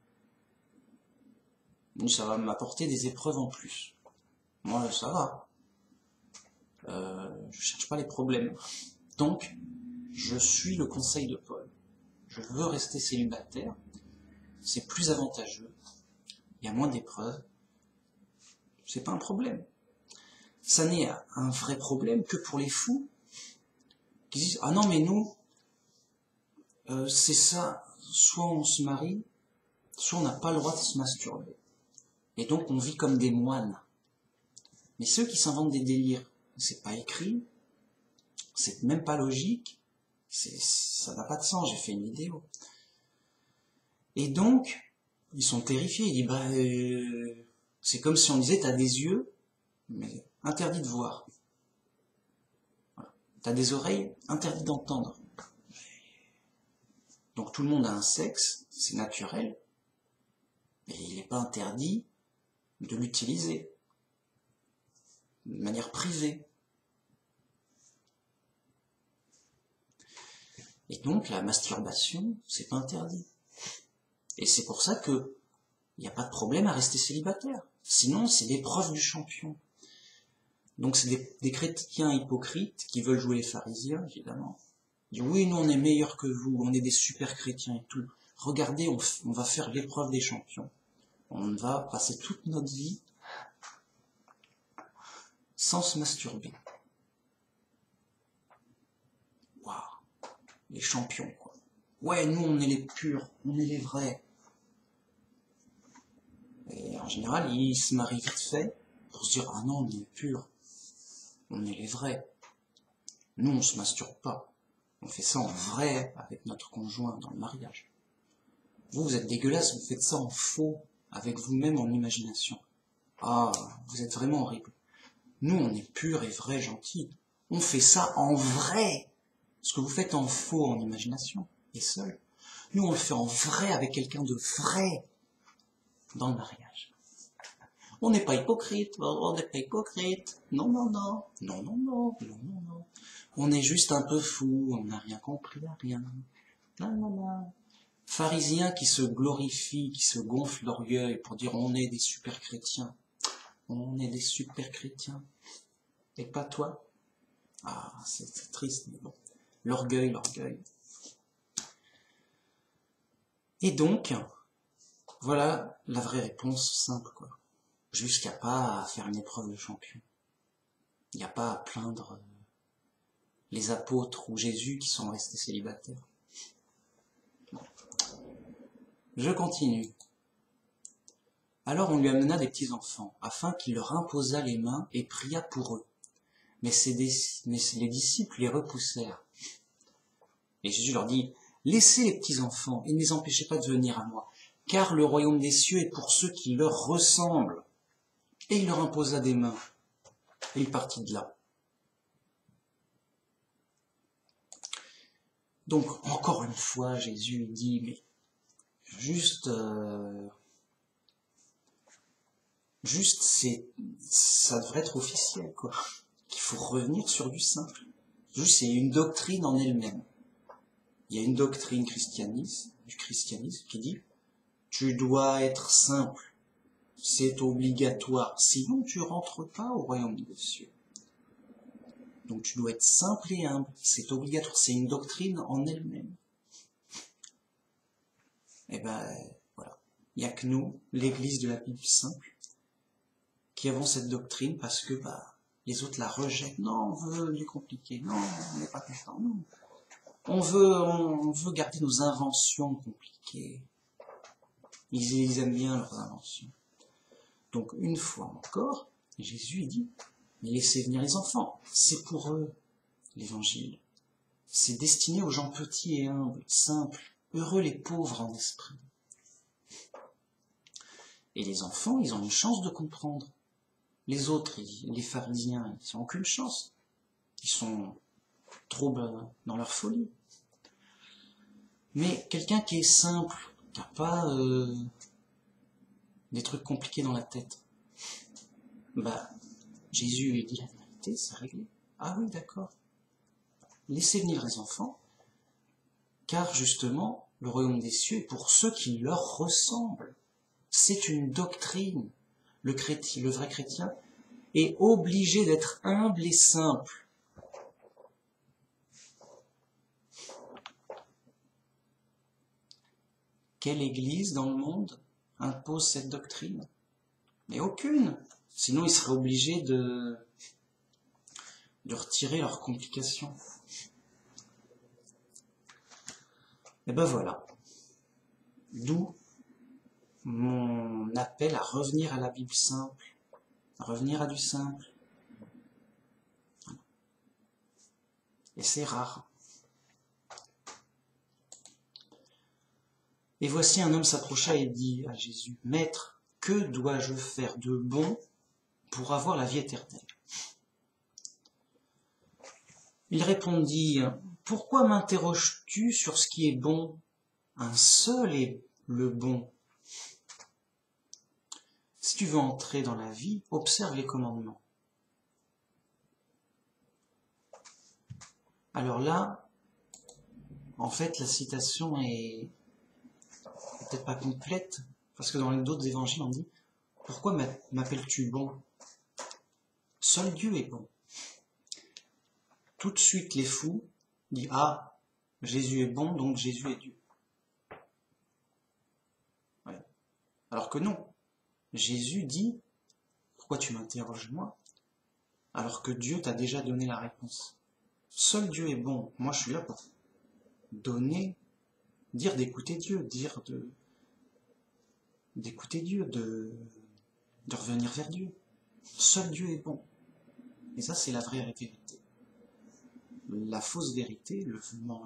Donc ça va m'apporter des épreuves en plus. Moi, ça va. Je cherche pas les problèmes. Donc, je suis le conseil de Paul. Je veux rester célibataire. C'est plus avantageux. Il y a moins d'épreuves. C'est pas un problème. Ça n'est un vrai problème que pour les fous qui disent « Ah non, mais nous, c'est ça, soit on se marie, soit on n'a pas le droit de se masturber. Et donc on vit comme des moines. » Mais ceux qui s'inventent des délires, c'est pas écrit, c'est même pas logique, ça n'a pas de sens, j'ai fait une vidéo. Et donc, ils sont terrifiés, ils disent bah, c'est comme si on disait t'as des yeux, mais interdit de voir. Voilà. T'as des oreilles, interdit d'entendre. Donc tout le monde a un sexe, c'est naturel, mais il n'est pas interdit de l'utiliser de manière privée. Et donc la masturbation, c'est pas interdit. Et c'est pour ça que il n'y a pas de problème à rester célibataire. Sinon, c'est l'épreuve du champion. Donc c'est des chrétiens hypocrites qui veulent jouer les pharisiens, évidemment. Ils disent oui, nous on est meilleurs que vous, on est des super chrétiens et tout. Regardez, on va faire l'épreuve des champions. On va passer toute notre vie sans se masturber. Waouh, les champions, quoi. Ouais, nous on est les purs, on est les vrais. Et en général, ils se marient vite fait pour se dire ah non, on est purs, on est les vrais. Nous on se masturbe pas. On fait ça en vrai avec notre conjoint dans le mariage. Vous êtes dégueulasse, vous faites ça en faux, avec vous-même en imagination. Ah, vous êtes vraiment horrible. Nous, on est pur et vrai gentil. On fait ça en vrai. Ce que vous faites en faux, en imagination, et seul. Nous, on le fait en vrai avec quelqu'un de vrai dans le mariage. On n'est pas hypocrite, on n'est pas hypocrite. Non, non, non, non, non, non, non, non, non. On est juste un peu fou, on n'a rien compris à rien. Non, non, non. Pharisiens qui se glorifient, qui se gonflent d'orgueil pour dire on est des super chrétiens. On est des super chrétiens. Et pas toi? Ah, c'est triste, mais bon. L'orgueil, l'orgueil. Et donc, voilà la vraie réponse simple, quoi. Juste qu'il n'y a pas à faire une épreuve de champion. Il n'y a pas à plaindre les apôtres ou Jésus qui sont restés célibataires. Bon. Je continue. Alors on lui amena des petits enfants, afin qu'il leur imposât les mains et pria pour eux. Mais les disciples les repoussèrent. Et Jésus leur dit, laissez les petits enfants et ne les empêchez pas de venir à moi, car le royaume des cieux est pour ceux qui leur ressemblent. Et il leur imposa des mains. Et il partit de là. Donc, encore une fois, Jésus dit, mais juste ça devrait être officiel, quoi. Il faut revenir sur du simple. Juste, c'est une doctrine en elle-même. Il y a une doctrine du christianisme qui dit, tu dois être simple. C'est obligatoire. Sinon, tu rentres pas au royaume des cieux. Donc, tu dois être simple et humble. C'est obligatoire. C'est une doctrine en elle-même. Et ben, voilà. Il n'y a que nous, l'église de la Bible simple, qui avons cette doctrine parce que, les autres la rejettent. Non, on veut du compliqué. Non, on n'est pas content. Non. On veut garder nos inventions compliquées. Ils aiment bien leurs inventions. Donc, une fois encore, Jésus dit, mais laissez venir les enfants. C'est pour eux, l'évangile. C'est destiné aux gens petits et humbles, simples, heureux les pauvres en esprit. Et les enfants, ils ont une chance de comprendre. Les autres, les pharisiens, ils n'ont aucune chance. Ils sont trop dans leur folie. Mais quelqu'un qui est simple, qui n'a pas des trucs compliqués dans la tête, Jésus lui dit la vérité, c'est réglé. Ah oui, d'accord. Laissez venir les enfants, car justement, le royaume des cieux est pour ceux qui leur ressemblent. C'est une doctrine. Le vrai chrétien est obligé d'être humble et simple. Quelle église dans le monde impose cette doctrine? Mais aucune. Sinon, ils seraient obligés de retirer leurs complications. Et ben voilà. D'où mon appel à revenir à la Bible simple, à revenir à du simple. Et c'est rare. Et voici un homme s'approcha et dit à Jésus, « Maître, que dois-je faire de bon pour avoir la vie éternelle ?» Il répondit, « Pourquoi m'interroges-tu sur ce qui est bon? Un seul est le bon. Si tu veux entrer dans la vie, observe les commandements. » Alors là, en fait, la citation est peut-être pas complète, parce que dans d'autres évangiles, on dit « Pourquoi m'appelles-tu bon? Seul Dieu est bon. » Tout de suite, les fous disent « Ah, Jésus est bon, donc Jésus est Dieu. » Ouais. Alors que non. Jésus dit « Pourquoi tu m'interroges moi ?» alors que Dieu t'a déjà donné la réponse. Seul Dieu est bon. Moi, je suis là pour donner, dire d'écouter Dieu, dire d'écouter Dieu, de revenir vers Dieu. Seul Dieu est bon. Et ça, c'est la vraie vérité. La fausse vérité,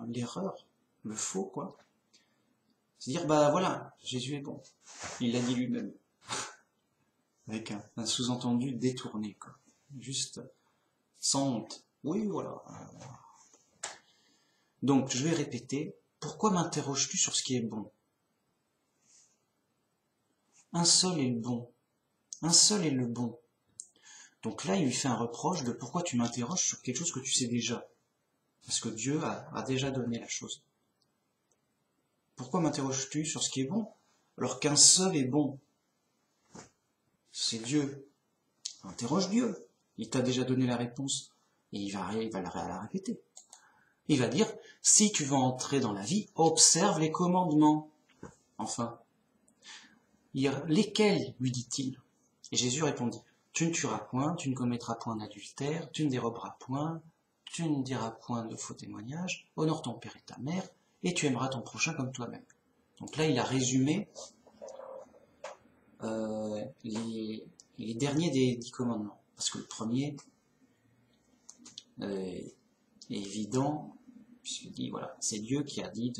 l'erreur, le faux, quoi. C'est dire, voilà, Jésus est bon. Il l'a dit lui-même. avec un sous-entendu détourné, quoi. Juste sans honte. Oui, voilà. Donc, je vais répéter. Pourquoi m'interroges-tu sur ce qui est bon? Un seul est le bon. Un seul est le bon. Donc là, il lui fait un reproche de pourquoi tu m'interroges sur quelque chose que tu sais déjà. Parce que Dieu a déjà donné la chose. Pourquoi m'interroges-tu sur ce qui est bon, alors qu'un seul est bon? C'est Dieu. Interroge Dieu. Il t'a déjà donné la réponse. Et il va la répéter. Il va dire, si tu veux entrer dans la vie, observe les commandements. Enfin, lesquels, lui dit-il? Et Jésus répondit, tu ne tueras point, tu ne commettras point d'adultère, tu ne déroberas point, tu ne diras point de faux témoignages, honore ton père et ta mère, et tu aimeras ton prochain comme toi-même. Donc là, il a résumé les derniers des 10 commandements. Parce que le premier est évident, puisqu'il dit, voilà, c'est Dieu qui a dit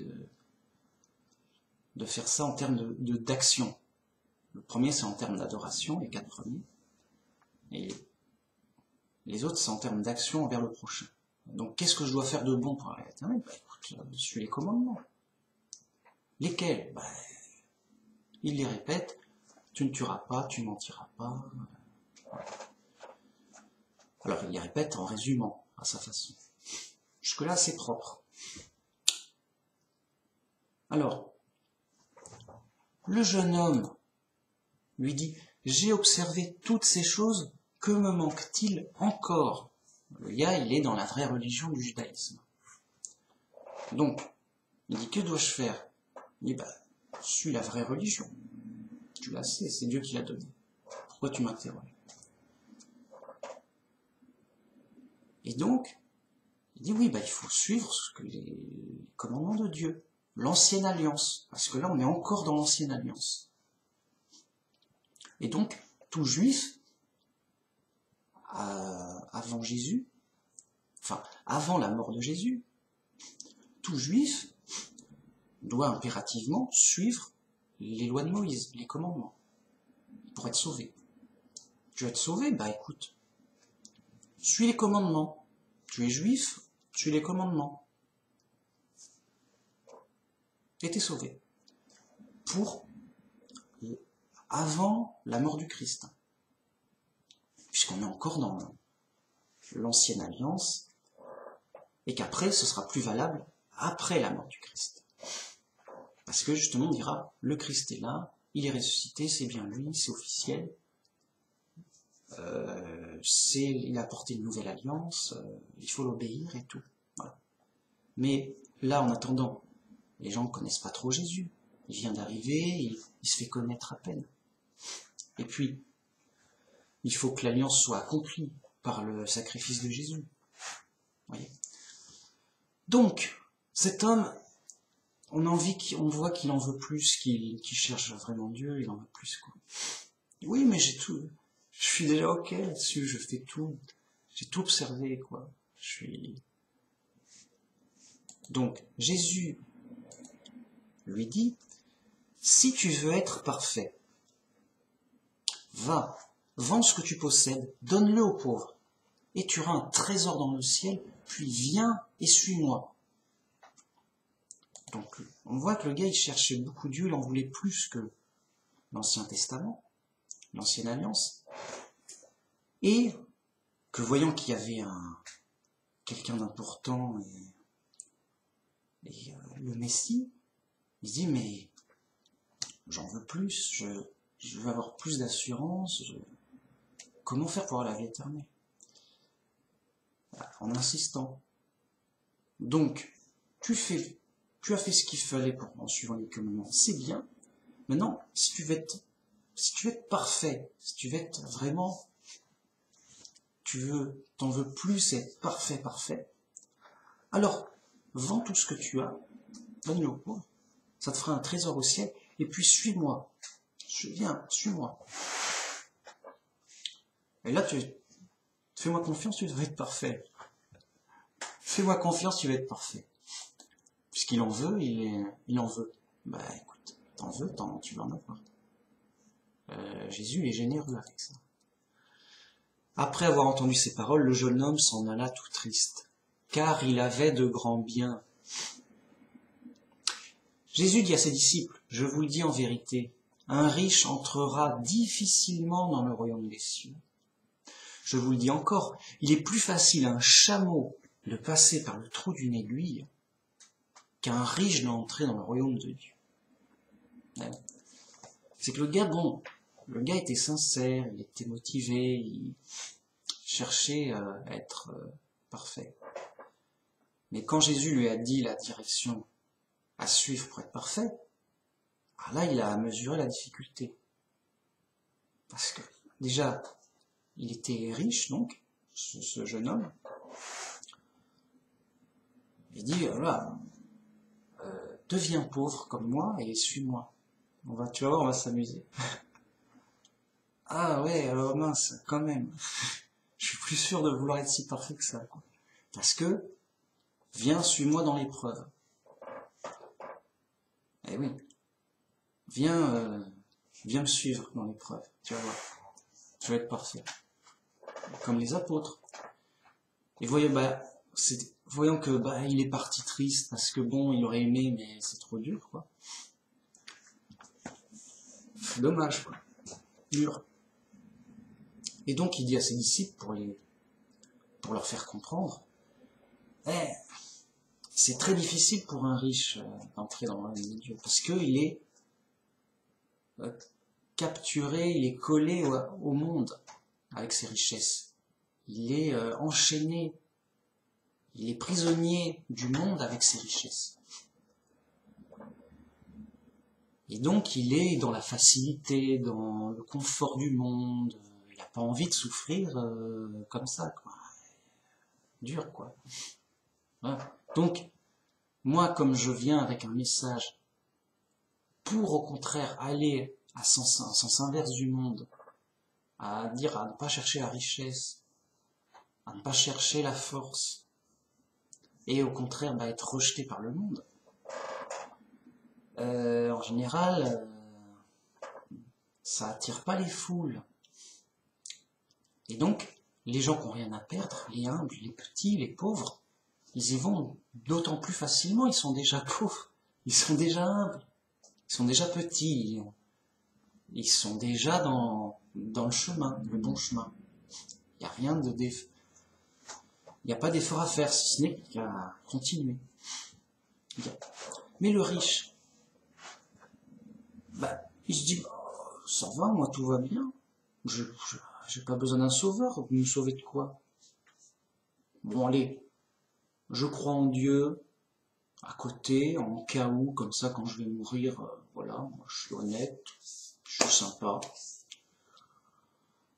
de faire ça en termes d'action. Le premier, c'est en termes d'adoration, les 4 premiers. Et les autres, c'est en termes d'action envers le prochain. Donc, qu'est-ce que je dois faire de bon pour aller à l'éternel? Écoute, je suis les commandements. Lesquels? Il les répète. Tu ne tueras pas, tu ne mentiras pas. Alors, il les répète en résumant, à sa façon. Jusque-là, c'est propre. Alors, le jeune homme lui dit, j'ai observé toutes ces choses, que me manque-t-il encore? Le gars, il est dans la vraie religion du judaïsme. Donc, il dit, que dois-je faire? Il dit, suis la vraie religion. Tu la sais, c'est Dieu qui l'a donnée. Pourquoi tu m'interroges? Et donc, il dit, oui, il faut suivre les commandements de Dieu. L'ancienne alliance. Parce que là, on est encore dans l'ancienne alliance. Et donc, tout juif, avant Jésus, enfin, avant la mort de Jésus, tout juif doit impérativement suivre les lois de Moïse, les commandements, pour être sauvé. Tu veux être sauvé? Écoute, suis les commandements. Tu es juif, suis les commandements. Et t'es sauvé. Avant la mort du Christ. Puisqu'on est encore dans l'ancienne alliance, et qu'après, ce sera plus valable après la mort du Christ. Parce que justement, on dira, le Christ est là, il est ressuscité, c'est bien lui, c'est officiel, il a apporté une nouvelle alliance, il faut l'obéir et tout. Voilà. Mais là, en attendant, les gens ne connaissent pas trop Jésus. Il vient d'arriver, il se fait connaître à peine. Et puis, il faut que l'alliance soit accomplie par le sacrifice de Jésus. Voyez. Donc, cet homme, on voit qu'il en veut plus, qu'il cherche vraiment Dieu, il en veut plus, quoi. Oui, mais j'ai tout, je suis déjà ok là-dessus, je fais tout, j'ai tout observé, quoi. Donc, Jésus lui dit, si tu veux être parfait, va, vends ce que tu possèdes, donne-le aux pauvres, et tu auras un trésor dans le ciel, puis viens et suis-moi. Donc, on voit que le gars, il cherchait beaucoup Dieu, il en voulait plus que l'Ancien Testament, l'Ancienne Alliance, et que voyant qu'il y avait quelqu'un d'important, et le Messie, il se dit, mais j'en veux plus, je veux avoir plus d'assurance, comment faire pour avoir la vie éternelle? Voilà, en insistant. Donc, tu as fait ce qu'il fallait en suivant les commandements, c'est bien. Maintenant, si tu veux être parfait, si tu veux être vraiment, t'en veux plus être parfait, alors, vends tout ce que tu as, donne-le aux pauvres, ça te fera un trésor au ciel, et puis suis-moi. Viens, suis-moi. Et là, fais-moi confiance, tu vas être parfait. Fais-moi confiance, tu vas être parfait. Puisqu'il en veut, il en veut. Écoute, t'en veux, tu vas en avoir. Jésus il est généreux avec ça. Après avoir entendu ces paroles, le jeune homme s'en alla tout triste, car il avait de grands biens. Jésus dit à ses disciples, « Je vous le dis en vérité, un riche entrera difficilement dans le royaume des cieux. Je vous le dis encore, il est plus facile à un chameau de passer par le trou d'une aiguille qu'un riche d'entrer dans le royaume de Dieu. » C'est que le gars était sincère, il était motivé, il cherchait à être parfait. Mais quand Jésus lui a dit la direction à suivre pour être parfait, là il a mesuré la difficulté. Parce que déjà, il était riche donc, ce jeune homme. Il dit, voilà, deviens pauvre comme moi et suis-moi. Tu vas voir, on va s'amuser. Ah ouais, alors mince, quand même. Je suis plus sûr de vouloir être si parfait que ça, quoi. Parce que, viens, suis-moi dans l'épreuve. Eh oui. Viens me suivre dans l'épreuve. Tu vas voir. Tu vas être parfait. Comme les apôtres. Et voyons que il est parti triste parce que il aurait aimé, mais c'est trop dur, quoi. Dommage, quoi. Dur. Et donc il dit à ses disciples pour leur faire comprendre, c'est très difficile pour un riche d'entrer dans le royaume de Dieu parce que il est capturé, il est collé au monde avec ses richesses. Il est enchaîné, il est prisonnier du monde avec ses richesses. Et donc il est dans la facilité, dans le confort du monde. Il n'a pas envie de souffrir comme ça, quoi. Dur, quoi. Voilà. Donc, moi, comme je viens avec un message pour, au contraire, aller à sens inverse du monde, à dire à ne pas chercher la richesse, à ne pas chercher la force, et au contraire, être rejeté par le monde. En général, ça attire pas les foules. Et donc, les gens qui n'ont rien à perdre, les humbles, les petits, les pauvres, ils y vont d'autant plus facilement, ils sont déjà pauvres, ils sont déjà humbles, ils sont déjà petits, ils sont déjà dans le chemin, le bon chemin. Il n'y a rien de il n'y a pas d'effort à faire, si ce n'est qu'à continuer. Mais le riche, il se dit, ça va, moi tout va bien, j'ai pas besoin d'un sauveur, vous me sauvez de quoi? Bon allez, je crois en Dieu, à côté, en cas où, comme ça, quand je vais mourir, voilà, moi, je suis honnête, je suis sympa.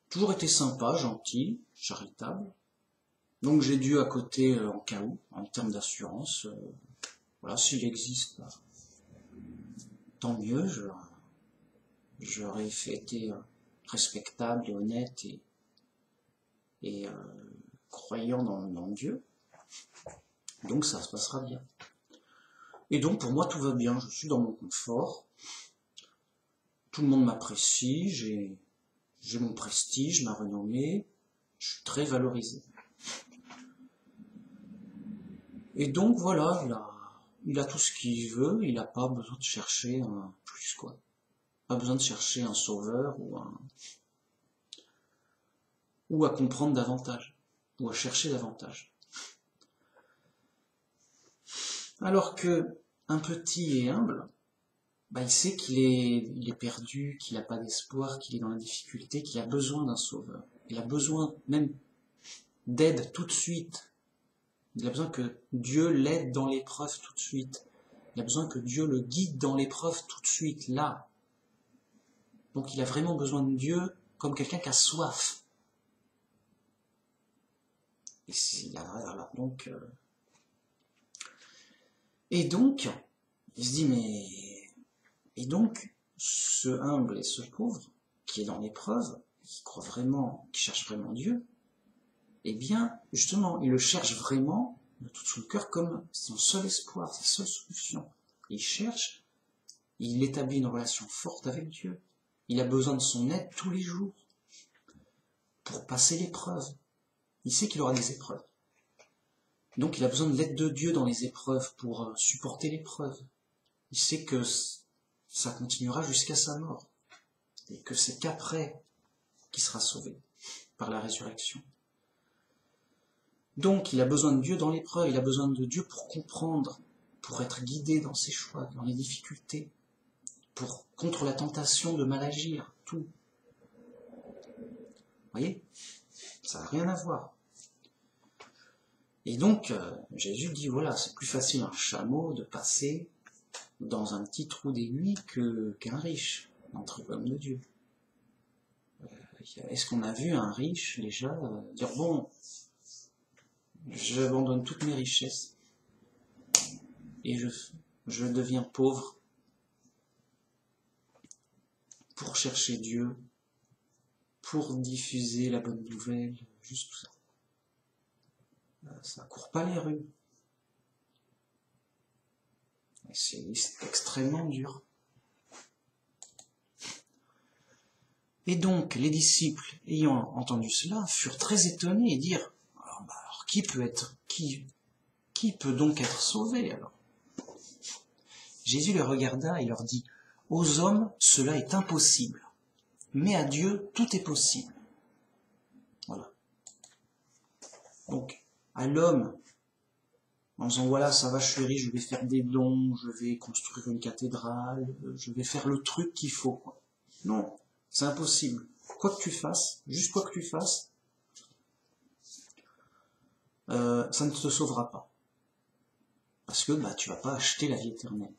Toujours été sympa, gentil, charitable. Donc j'ai Dieu à côté, en cas où, en termes d'assurance. Voilà, s'il existe, tant mieux, j'aurais été respectable et honnête et croyant dans Dieu. Donc ça se passera bien. Et donc pour moi tout va bien, je suis dans mon confort, tout le monde m'apprécie, j'ai mon prestige, ma renommée, je suis très valorisé. Et donc voilà, il a tout ce qu'il veut, il n'a pas besoin de chercher un plus, quoi. Pas besoin de chercher un sauveur ou à comprendre davantage, ou à chercher davantage. Alors que un petit et humble, il sait qu'il est perdu, qu'il n'a pas d'espoir, qu'il est dans la difficulté, qu'il a besoin d'un sauveur. Il a besoin même d'aide tout de suite. Il a besoin que Dieu l'aide dans l'épreuve tout de suite. Il a besoin que Dieu le guide dans l'épreuve tout de suite, là. Donc il a vraiment besoin de Dieu comme quelqu'un qui a soif. Et donc, il se dit, et donc, ce humble et ce pauvre, qui est dans l'épreuve, qui croit vraiment, qui cherche vraiment Dieu, eh bien, justement, il le cherche vraiment, de tout son cœur, comme son seul espoir, sa seule solution. Il cherche, il établit une relation forte avec Dieu. il a besoin de son aide tous les jours pour passer l'épreuve. Il sait qu'il aura des épreuves. Donc il a besoin de l'aide de Dieu dans les épreuves pour supporter l'épreuve. Il sait que ça continuera jusqu'à sa mort et que c'est qu'après qu'il sera sauvé par la résurrection. Donc il a besoin de Dieu dans l'épreuve, il a besoin de Dieu pour comprendre, pour être guidé dans ses choix, dans les difficultés, contre la tentation de mal agir, tout. Vous voyez, ça n'a rien à voir. Et donc, Jésus dit, voilà, c'est plus facile un chameau de passer dans un petit trou d'aiguille qu'un riche, entre l'homme de Dieu. Est-ce qu'on a vu un riche, déjà, dire, bon, j'abandonne toutes mes richesses et je deviens pauvre pour chercher Dieu, pour diffuser la bonne nouvelle, juste tout ça. Ça court pas les rues. C'est extrêmement dur. Et donc, les disciples, ayant entendu cela, furent très étonnés et dirent, alors qui peut donc être sauvé alors? Jésus les regarda et leur dit, aux hommes, cela est impossible, mais à Dieu, tout est possible. Voilà. Donc, à l'homme, en disant, voilà, ça va, je suis riche, je vais faire des dons, je vais construire une cathédrale, je vais faire le truc qu'il faut, quoi. Non, c'est impossible. Quoi que tu fasses, juste quoi que tu fasses, ça ne te sauvera pas. Parce que tu vas pas acheter la vie éternelle.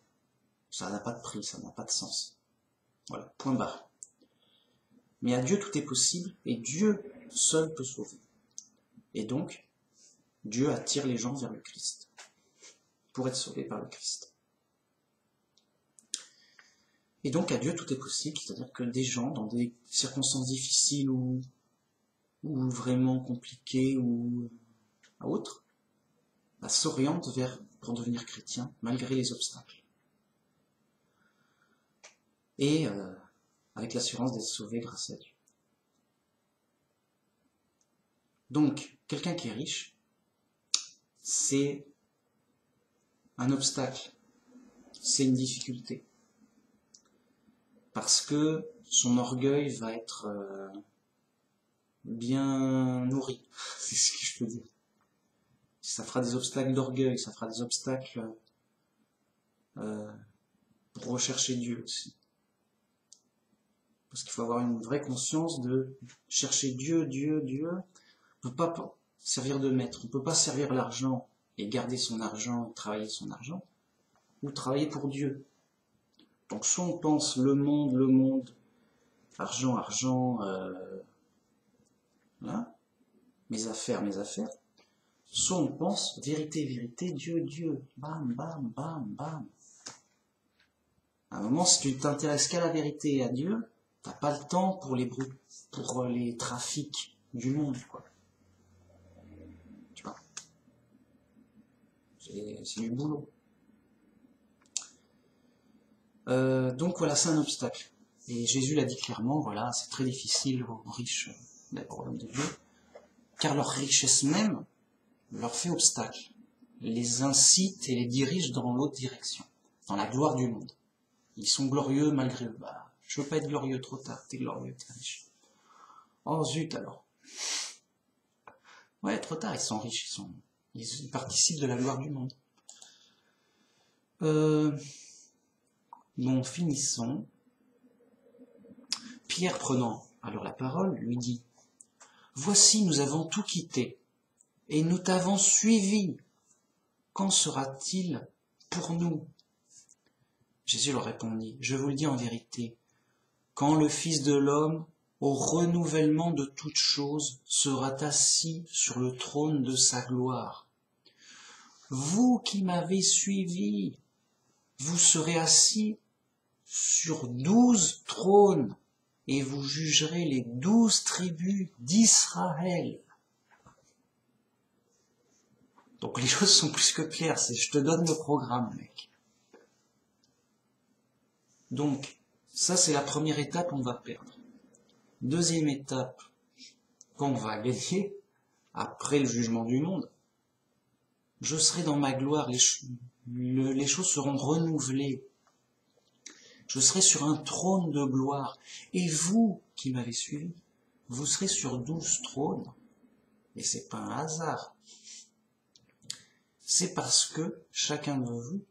Ça n'a pas de prix, ça n'a pas de sens. Voilà, point barre. Mais à Dieu, tout est possible, et Dieu seul peut sauver. Et donc, Dieu attire les gens vers le Christ, pour être sauvés par le Christ. Et donc, à Dieu, tout est possible, c'est-à-dire que des gens, dans des circonstances difficiles ou vraiment compliquées ou autres, s'orientent pour devenir chrétiens, malgré les obstacles. Et avec l'assurance d'être sauvés grâce à Dieu. Donc, quelqu'un qui est riche, c'est un obstacle, c'est une difficulté. Parce que son orgueil va être bien nourri, c'est ce que je peux dire. Ça fera des obstacles d'orgueil, ça fera des obstacles pour rechercher Dieu aussi. Parce qu'il faut avoir une vraie conscience de chercher Dieu. On ne peut pas servir de maître, on ne peut pas servir l'argent et garder son argent, travailler son argent, ou travailler pour Dieu. Donc soit on pense le monde, argent, voilà, mes affaires, soit on pense vérité, Dieu, bam, bam, bam, bam. À un moment, si tu t'intéresses qu'à la vérité et à Dieu, t'as pas le temps pour les trafics du monde, quoi. Tu vois. C'est du boulot. Donc voilà, c'est un obstacle. Et Jésus l'a dit clairement, voilà, c'est très difficile aux riches d'être au royaume de Dieu, car leur richesse même leur fait obstacle, les incite et les dirige dans l'autre direction, dans la gloire du monde. Ils sont glorieux malgré eux. Je veux pas être glorieux, trop tard, t'es glorieux, t'es riche. Oh zut alors. Ouais, trop tard, ils sont riches, ils participent de la gloire du monde. Bon, finissons. Pierre, prenant alors la parole, lui dit, « Voici, nous avons tout quitté, et nous t'avons suivi. Qu'en sera-t-il pour nous ?» Jésus leur répondit, « Je vous le dis en vérité, quand le Fils de l'homme, au renouvellement de toutes choses, sera assis sur le trône de sa gloire, vous qui m'avez suivi, vous serez assis sur 12 trônes, et vous jugerez les 12 tribus d'Israël. » Donc les choses sont plus que claires, je te donne le programme, mec. Donc, Ça, c'est la première étape, on va perdre. Deuxième étape, quand on va gagner, après le jugement du monde, je serai dans ma gloire, les choses seront renouvelées. Je serai sur un trône de gloire. Et vous, qui m'avez suivi, vous serez sur 12 trônes. Et c'est pas un hasard. C'est parce que chacun de vous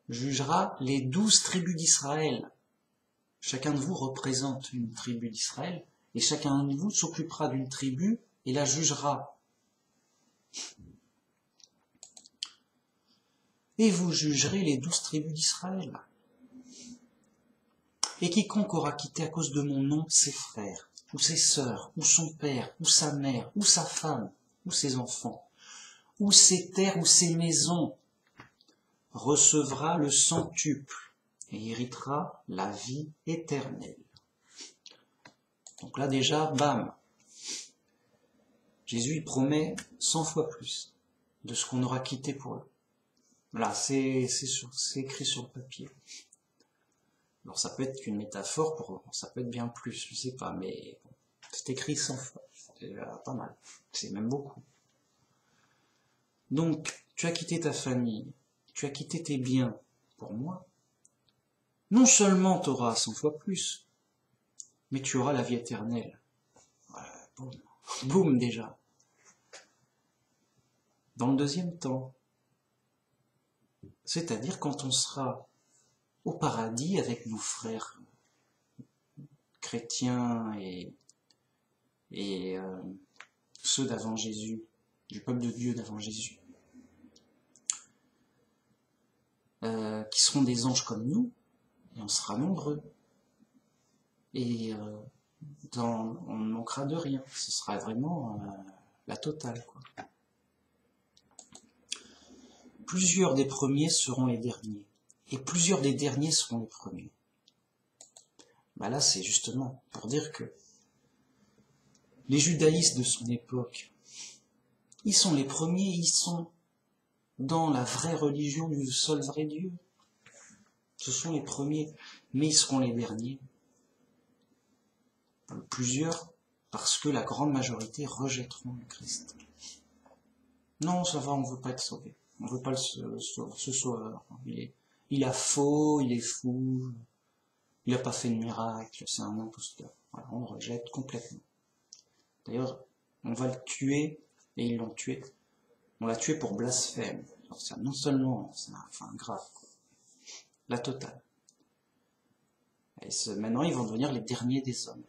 jugera les 12 tribus d'Israël. Chacun de vous représente une tribu d'Israël, et chacun de vous s'occupera d'une tribu et la jugera. Et vous jugerez les 12 tribus d'Israël. Et quiconque aura quitté à cause de mon nom ses frères, ou ses sœurs, ou son père, ou sa mère, ou sa femme, ou ses enfants, ou ses terres, ou ses maisons, recevra le centuple et héritera la vie éternelle. Donc là déjà, bam, Jésus il promet 100 fois plus de ce qu'on aura quitté pour eux. Voilà, c'est écrit sur le papier. Alors ça peut être qu'une métaphore, ça peut être bien plus, je sais pas, mais bon, c'est écrit 100 fois, c'est pas mal, c'est même beaucoup. Donc, tu as quitté ta famille, tu as quitté tes biens pour moi. Non seulement tu auras 100 fois plus, mais tu auras la vie éternelle. Voilà, boum, boum déjà. Dans le deuxième temps, c'est-à-dire quand on sera au paradis avec nos frères chrétiens et ceux d'avant Jésus, du peuple de Dieu d'avant Jésus, qui seront des anges comme nous, et on sera nombreux. Et on ne manquera de rien. Ce sera vraiment la totale, quoi. Plusieurs des premiers seront les derniers, et plusieurs des derniers seront les premiers. Bah là, c'est justement pour dire que les judaïstes de son époque, ils sont les premiers, ils sont dans la vraie religion du seul vrai Dieu. Ce sont les premiers, mais ils seront les derniers. Plusieurs, parce que la grande majorité rejetteront le Christ. Non, ça va, on ne veut pas être sauvé. On ne veut pas ce sauveur. Il a faux, il est fou, il n'a pas fait de miracle, c'est un imposteur. Voilà, on le rejette complètement. D'ailleurs, on va le tuer, et ils l'ont tué. On l'a tué pour blasphème. Non seulement, c'est grave, quoi. La totale. Et maintenant, ils vont devenir les derniers des hommes.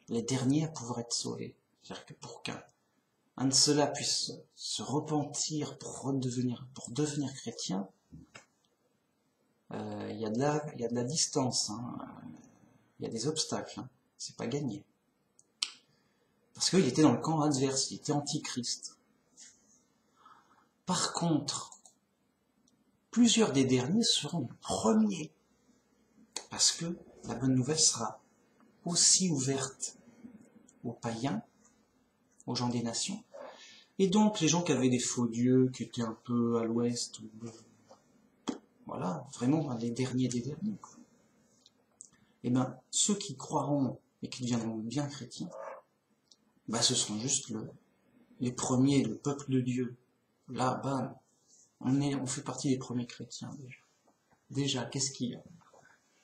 Les derniers à pouvoir être sauvés. C'est-à-dire que pour qu'un de ceux-là puisse se repentir pour devenir chrétien, il y a de la distance, hein. Il y a des obstacles, hein. C'est pas gagné. Parce qu'il était dans le camp adverse, il était antichrist. Par contre, plusieurs des derniers seront les premiers. Parce que la bonne nouvelle sera aussi ouverte aux païens, aux gens des nations, et donc les gens qui avaient des faux dieux, qui étaient un peu à l'ouest, voilà, vraiment les derniers des derniers, quoi. Et bien, ceux qui croiront et qui deviendront bien chrétiens, bah, ce seront juste les premiers, le peuple de Dieu. Là, bam, on fait partie des premiers chrétiens déjà. Déjà, qu'est-ce qu'il y a?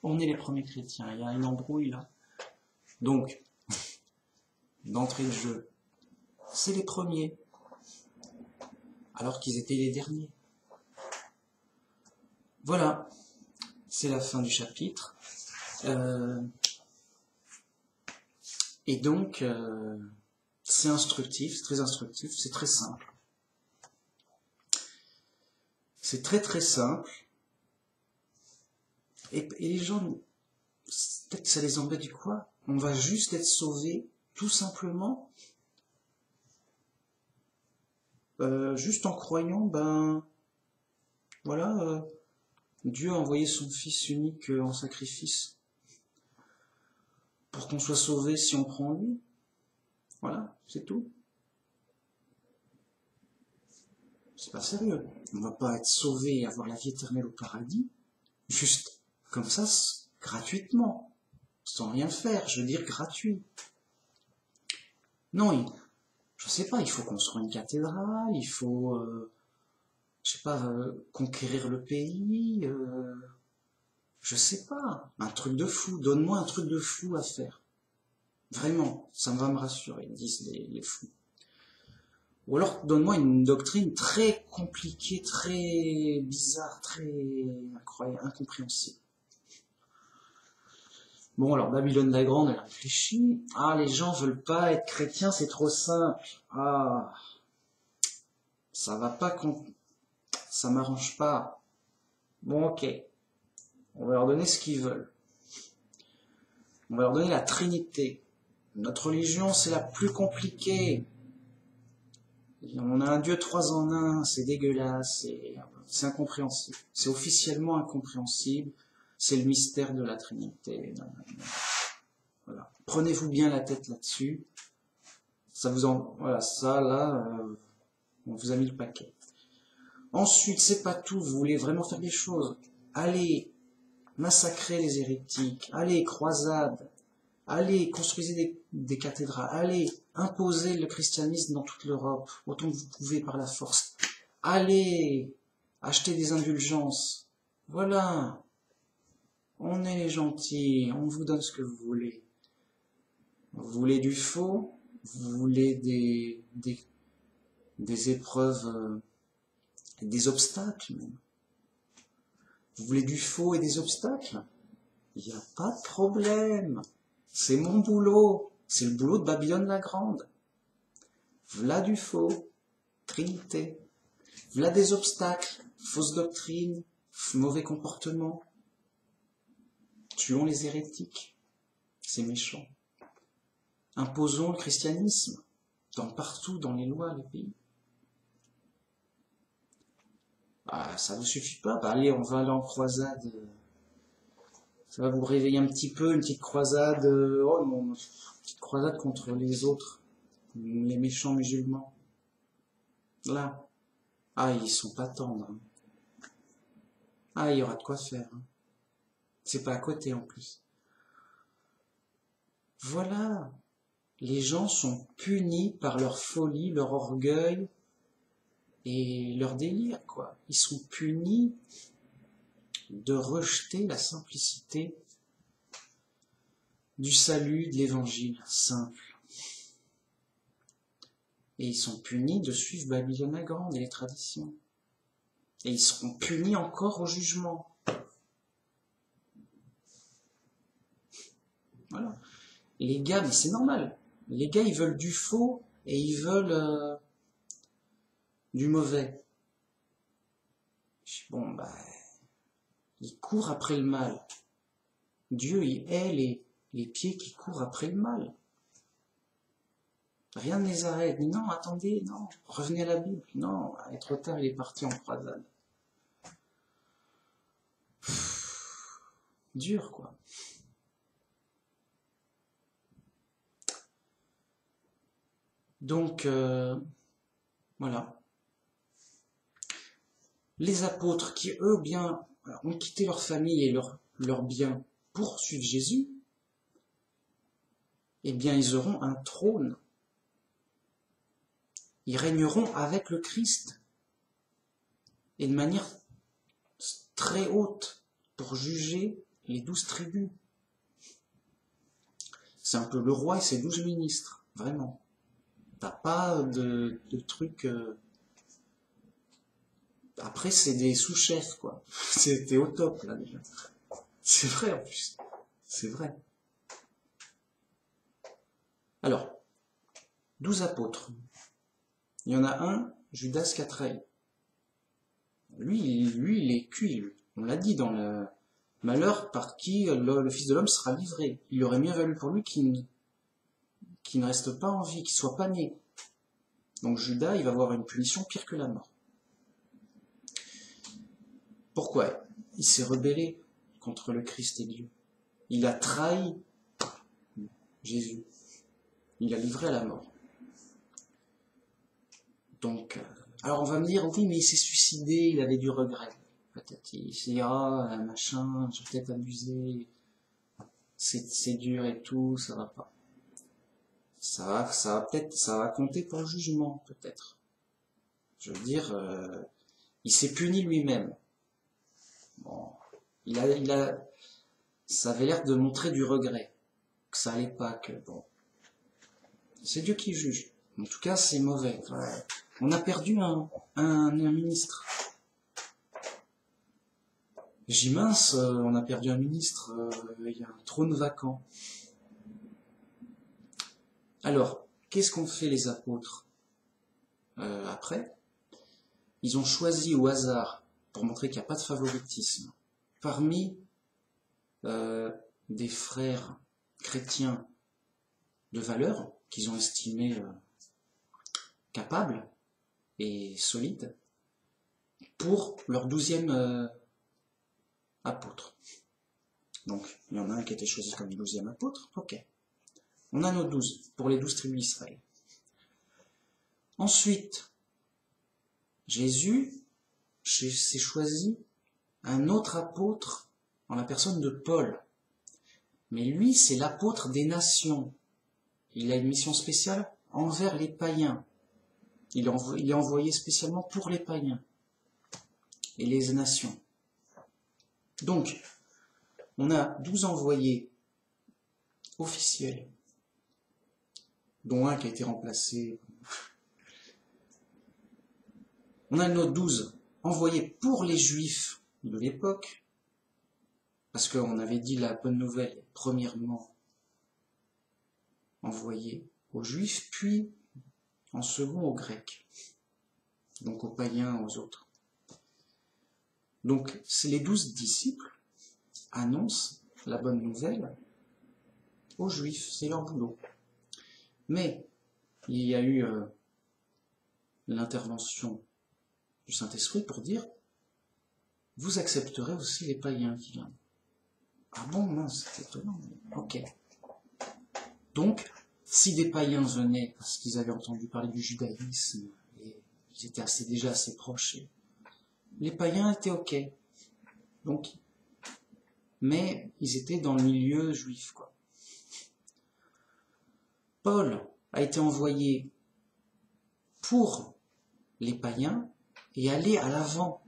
On est les premiers chrétiens, il y a une embrouille là. Donc, d'entrée de jeu, c'est les premiers, alors qu'ils étaient les derniers. Voilà, c'est la fin du chapitre. Et donc, c'est instructif, c'est très instructif, c'est très simple. C'est très très simple. Et les gens, peut-être que ça les embête du quoi? On va juste être sauvés, tout simplement, juste en croyant, ben, voilà, Dieu a envoyé son Fils unique en sacrifice pour qu'on soit sauvé si on croit en lui. Voilà, c'est tout. C'est pas sérieux. On va pas être sauvé et avoir la vie éternelle au paradis, juste comme ça, gratuitement, sans rien faire, je veux dire gratuit. Non, je sais pas, il faut construire une cathédrale, il faut, je sais pas, conquérir le pays, je sais pas, un truc de fou, donne-moi un truc de fou à faire. Vraiment, ça va me rassurer, disent les fous. Ou alors, donne-moi une doctrine très compliquée, très bizarre, très incroyable, incompréhensible. Bon, alors, Babylone la Grande, elle réfléchit. Ah, les gens veulent pas être chrétiens, c'est trop simple. Ah, ça va pas, ça m'arrange pas. Bon, ok. On va leur donner ce qu'ils veulent. On va leur donner la Trinité. Notre religion, c'est la plus compliquée. On a un Dieu 3 en 1, c'est dégueulasse, c'est incompréhensible. C'est officiellement incompréhensible. C'est le mystère de la Trinité. Voilà. Prenez-vous bien la tête là-dessus. Ça vous voilà, ça là, on vous a mis le paquet. Ensuite, c'est pas tout. Vous voulez vraiment faire des choses. Allez massacrer les hérétiques. Allez croisade. Allez, construisez des cathédrales. Allez, imposez le christianisme dans toute l'Europe, autant que vous pouvez par la force. Allez, achetez des indulgences. Voilà. On est les gentils, on vous donne ce que vous voulez. Vous voulez du faux, vous voulez des épreuves, des obstacles même. Vous voulez du faux et des obstacles? Il n'y a pas de problème. C'est mon boulot. C'est le boulot de Babylone la Grande. V'là du faux, Trinité. V'là des obstacles, fausses doctrines, mauvais comportements. Tuons les hérétiques. C'est méchant. Imposons le christianisme partout dans les lois, les pays. Ah, ça vous suffit pas? Bah allez, on va aller en croisade. Ça va vous réveiller un petit peu, une petite croisade. Oh non, une petite croisade contre les autres, les méchants musulmans. Là. Ah, ils sont pas tendres. Hein. Ah, il y aura de quoi faire. Hein. C'est pas à côté en plus. Voilà. Les gens sont punis par leur folie, leur orgueil et leur délire, quoi. Ils sont punis de rejeter la simplicité du salut, de l'évangile simple. Et ils sont punis de suivre Babylone la Grande et les traditions. Et ils seront punis encore au jugement. Voilà. Les gars, mais c'est normal. Les gars, ils veulent du faux et ils veulent du mauvais. Bon, bah, ils courent après le mal. Dieu, il hait les pieds qui courent après le mal. Rien ne les arrête. Non, attendez, non, revenez à la Bible. Non, il est trop tard, il est parti en croisade. Dur, quoi. Donc, voilà. Les apôtres qui, eux, bien, ont quitté leur famille et leurs biens pour suivre Jésus, eh bien, ils auront un trône. Ils régneront avec le Christ. Et de manière très haute pour juger les 12 tribus. C'est un peu le roi et ses 12 ministres, vraiment. T'as pas de trucs... Après, c'est des sous-chefs, quoi. C'était au top, là, déjà. C'est vrai, en plus. C'est vrai. Alors, 12 apôtres. Il y en a un, Judas Iscariote. Lui, il est cuit, lui. On l'a dit dans le malheur par qui le Fils de l'homme sera livré. Il aurait mieux valu pour lui qu'il ne reste pas en vie, qu'il ne soit pas né. Donc Judas, il va avoir une punition pire que la mort. Pourquoi? Il s'est rebellé contre le Christ et Dieu. Il a trahi Jésus. Il l'a livré à la mort. Donc, alors on va me dire, oui, mais il s'est suicidé, il avait du regret. peut-être. Il se dit, ah, machin, j'ai peut-être abusé, c'est dur et tout, ça va pas. Ça va compter pour le jugement, peut-être. Je veux dire, il s'est puni lui-même. Bon, ça avait l'air de montrer du regret, que ça allait pas, que bon. C'est Dieu qui juge. En tout cas, c'est mauvais. Ouais. On a perdu un ministre. J'ai mince, on a perdu un ministre, il y a un trône vacant. Alors, qu'est-ce qu'ont fait les apôtres après? Ils ont choisi au hasard, pour montrer qu'il n'y a pas de favoritisme, parmi des frères chrétiens de valeur, qu'ils ont estimés capables et solides, pour leur 12e apôtre. Donc, il y en a un qui a été choisi comme 12e apôtre, ok. On a nos 12, pour les 12 tribus d'Israël. Ensuite, Jésus s'est choisi un autre apôtre en la personne de Paul. Mais lui, c'est l'apôtre des nations. Il a une mission spéciale envers les païens. Il est envoyé spécialement pour les païens et les nations. Donc, on a 12 envoyés officiels, dont un qui a été remplacé. On a nos 12 envoyés pour les Juifs de l'époque, parce qu'on avait dit la bonne nouvelle est premièrement envoyée aux Juifs, puis en second aux Grecs, donc aux païens, aux autres. Donc, les 12 disciples annoncent la bonne nouvelle aux Juifs, c'est leur boulot. Mais il y a eu l'intervention du Saint-Esprit pour dire « Vous accepterez aussi les païens qui viennent. » Ah bon, non, c'est étonnant. Ok. Donc, si des païens venaient, parce qu'ils avaient entendu parler du judaïsme, et ils étaient déjà assez proches, les païens étaient ok. Donc, mais ils étaient dans le milieu juif, quoi. Paul a été envoyé pour les païens et aller à l'avant,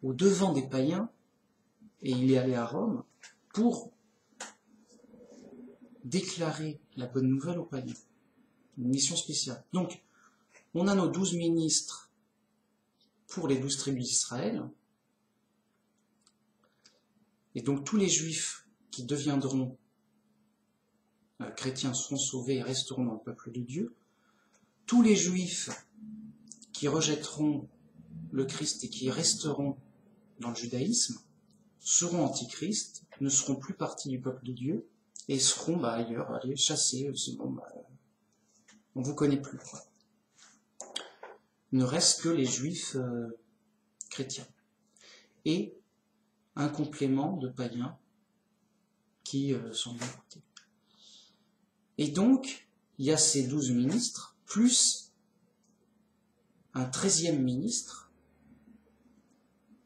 au devant des païens, et il est allé à Rome pour déclarer la bonne nouvelle aux païens. Une mission spéciale. Donc, on a nos 12 ministres pour les 12 tribus d'Israël, et donc tous les juifs qui deviendront chrétiens seront sauvés et resteront dans le peuple de Dieu. Tous les juifs qui rejetteront le Christ et qui resteront dans le judaïsme seront antichrists, ne seront plus partie du peuple de Dieu et seront ailleurs, allez, chassés, c'est bon, on vous connaît plus. Quoi. Il ne reste que les juifs chrétiens et un complément de païens qui sont de côté. Et donc, il y a ces 12 ministres, plus un 13e ministre,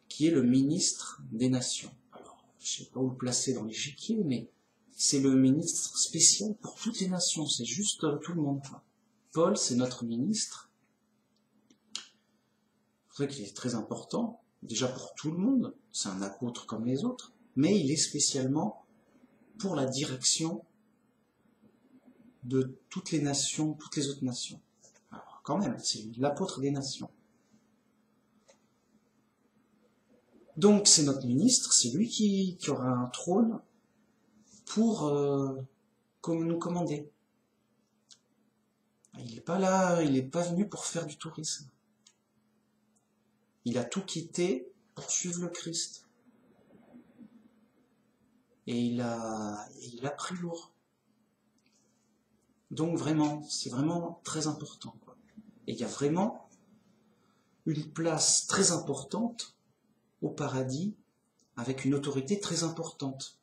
qui est le ministre des nations. Alors, je ne sais pas où le placer dans l'échiquier, mais c'est le ministre spécial pour toutes les nations, c'est juste tout le monde. Paul, c'est notre ministre. C'est vrai qu'il est très important, déjà pour tout le monde, c'est un apôtre comme les autres, mais il est spécialement pour la direction de toutes les nations, toutes les autres nations. Alors, quand même, c'est l'apôtre des nations. Donc, c'est notre ministre, c'est lui qui aura un trône pour nous commander. Il n'est pas là, il n'est pas venu pour faire du tourisme. Il a tout quitté pour suivre le Christ. Et il a pris lourd. Donc vraiment, c'est vraiment très important, quoi. Et il y a vraiment une place très importante au paradis, avec une autorité très importante,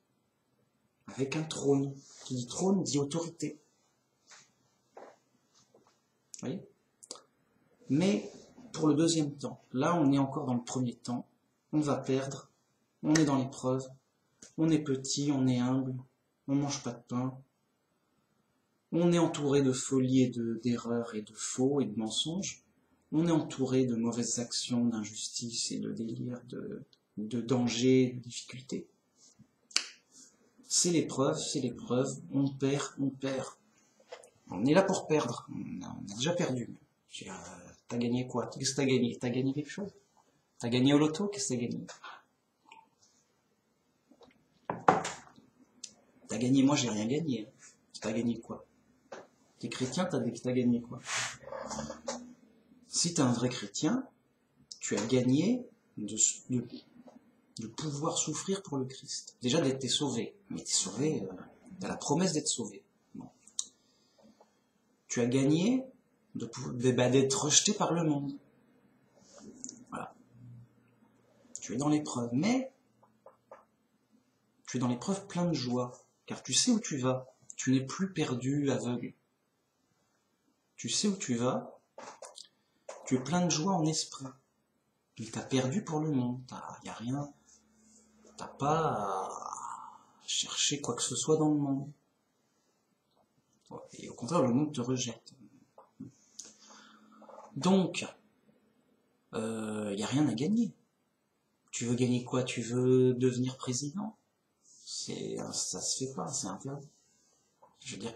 avec un trône. Qui dit trône dit autorité. Vous voyez ? Mais pour le deuxième temps, là on est encore dans le premier temps, on va perdre, on est dans l'épreuve, on est petit, on est humble, on mange pas de pain, on est entouré de folie et d'erreurs et de faux et de mensonges, on est entouré de mauvaises actions, d'injustice et de délire, de dangers, de difficultés. C'est l'épreuve, on perd, on perd. On est là pour perdre, on a déjà perdu. T'as gagné quoi? Qu'est-ce que t'as gagné? T'as gagné quelque chose? T'as gagné au loto? Qu'est-ce que t'as gagné? T'as gagné, moi j'ai rien gagné. T'as gagné quoi? T'es chrétien, t'as gagné quoi? Si t'es un vrai chrétien, tu as gagné de pouvoir souffrir pour le Christ. Déjà d'être sauvé. Mais t'es sauvé, t'as la promesse d'être sauvé. Bon. Tu as gagné d'être rejeté par le monde. Voilà. Tu es dans l'épreuve, mais tu es dans l'épreuve plein de joie, car tu sais où tu vas. Tu n'es plus perdu, aveugle. Tu sais où tu vas. Tu es plein de joie en esprit. Il t'a perdu pour le monde. Il n'y a rien. T'as pas à chercher quoi que ce soit dans le monde. Et au contraire, le monde te rejette. Donc, il n'y a rien à gagner. Tu veux gagner quoi? Tu veux devenir président? Ça se fait pas, c'est interdit. Je veux dire,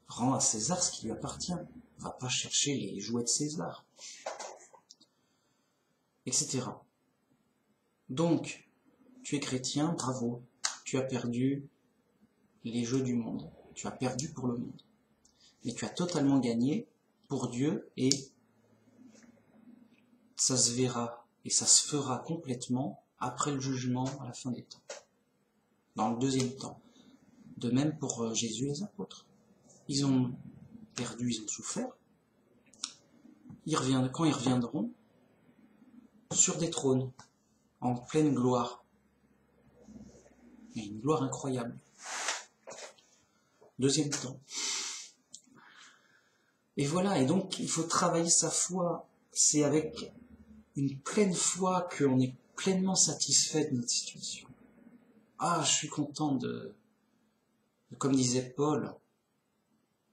rends à César ce qui lui appartient. Va pas chercher les jouets de César. Etc. Donc, tu es chrétien, bravo. Tu as perdu les jeux du monde. Tu as perdu pour le monde. Mais tu as totalement gagné pour Dieu et ça se verra et ça se fera complètement après le jugement à la fin des temps. Dans le deuxième temps. De même pour Jésus et les apôtres. Ils ont perdu, ils ont souffert. Quand ils reviendront, sur des trônes, en pleine gloire. Mais une gloire incroyable. Deuxième temps. Et voilà, et donc il faut travailler sa foi. C'est avec une pleine foi qu'on est pleinement satisfait de notre situation. Ah, je suis content comme disait Paul,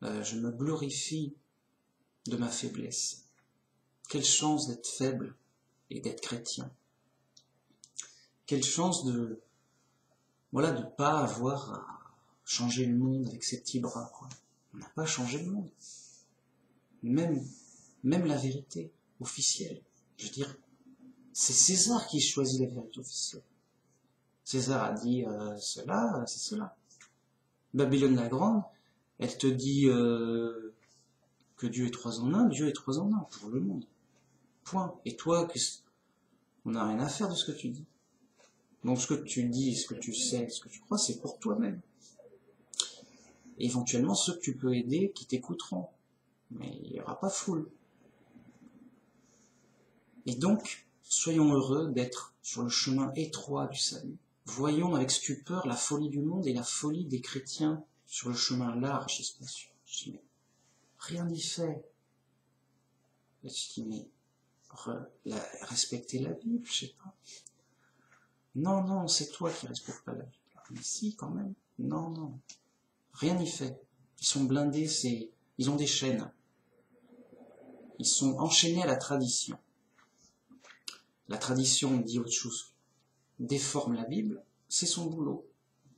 je me glorifie de ma faiblesse. Quelle chance d'être faible et d'être chrétien. Quelle chance de pas avoir à changer le monde avec ses petits bras, quoi. On n'a pas changé le monde. Même la vérité officielle. Je veux dire, c'est César qui choisit la vérité officielle. César a dit cela, c'est cela. Babylone la Grande, elle te dit que Dieu est 3 en 1, Dieu est 3 en 1 pour le monde. Point. Et toi, on n'a rien à faire de ce que tu dis. Donc ce que tu dis, ce que tu sais, ce que tu crois, c'est pour toi-même. Et éventuellement ceux que tu peux aider qui t'écouteront. Mais il n'y aura pas foule. Et donc, soyons heureux d'être sur le chemin étroit du salut. Voyons avec stupeur la folie du monde et la folie des chrétiens sur le chemin large et spacieux. Je dis, mais rien n'y fait. Je dis, mais respecter la Bible, je sais pas. Non, c'est toi qui respectes pas la Bible. Mais si, quand même. Non. Rien n'y fait. Ils sont blindés, ils ont des chaînes. Ils sont enchaînés à la tradition. La tradition dit autre chose. Déforme la Bible, c'est son boulot.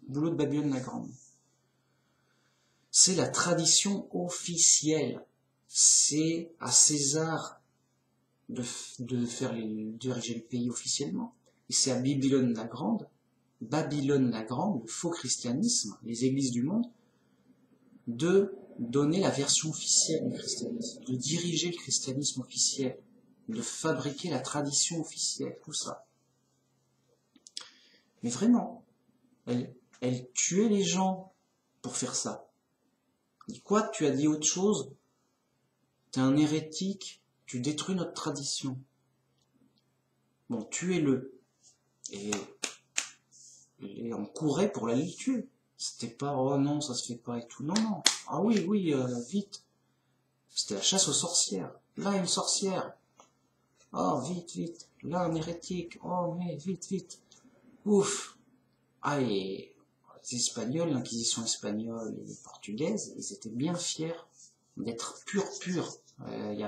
Boulot de Babylone la Grande. C'est la tradition officielle. C'est à César de diriger le pays officiellement. Et c'est à Babylone la Grande, le faux christianisme, les églises du monde, de donner la version officielle du christianisme, de diriger le christianisme officiel, de fabriquer la tradition officielle, tout ça. Mais vraiment, elle tuait les gens pour faire ça. Dis quoi, tu as dit autre chose? T'es un hérétique, tu détruis notre tradition. Bon, tuez-le. Et on courait pour l'aller le tuer. C'était pas, oh non, ça se fait pas et tout. Non. Ah oui, vite. C'était la chasse aux sorcières. Là, une sorcière. Oh, vite, vite, là, un hérétique, oh, mais vite, vite, ouf. Ah, et les Espagnols, l'Inquisition espagnole et portugaise, ils étaient bien fiers d'être purs. Il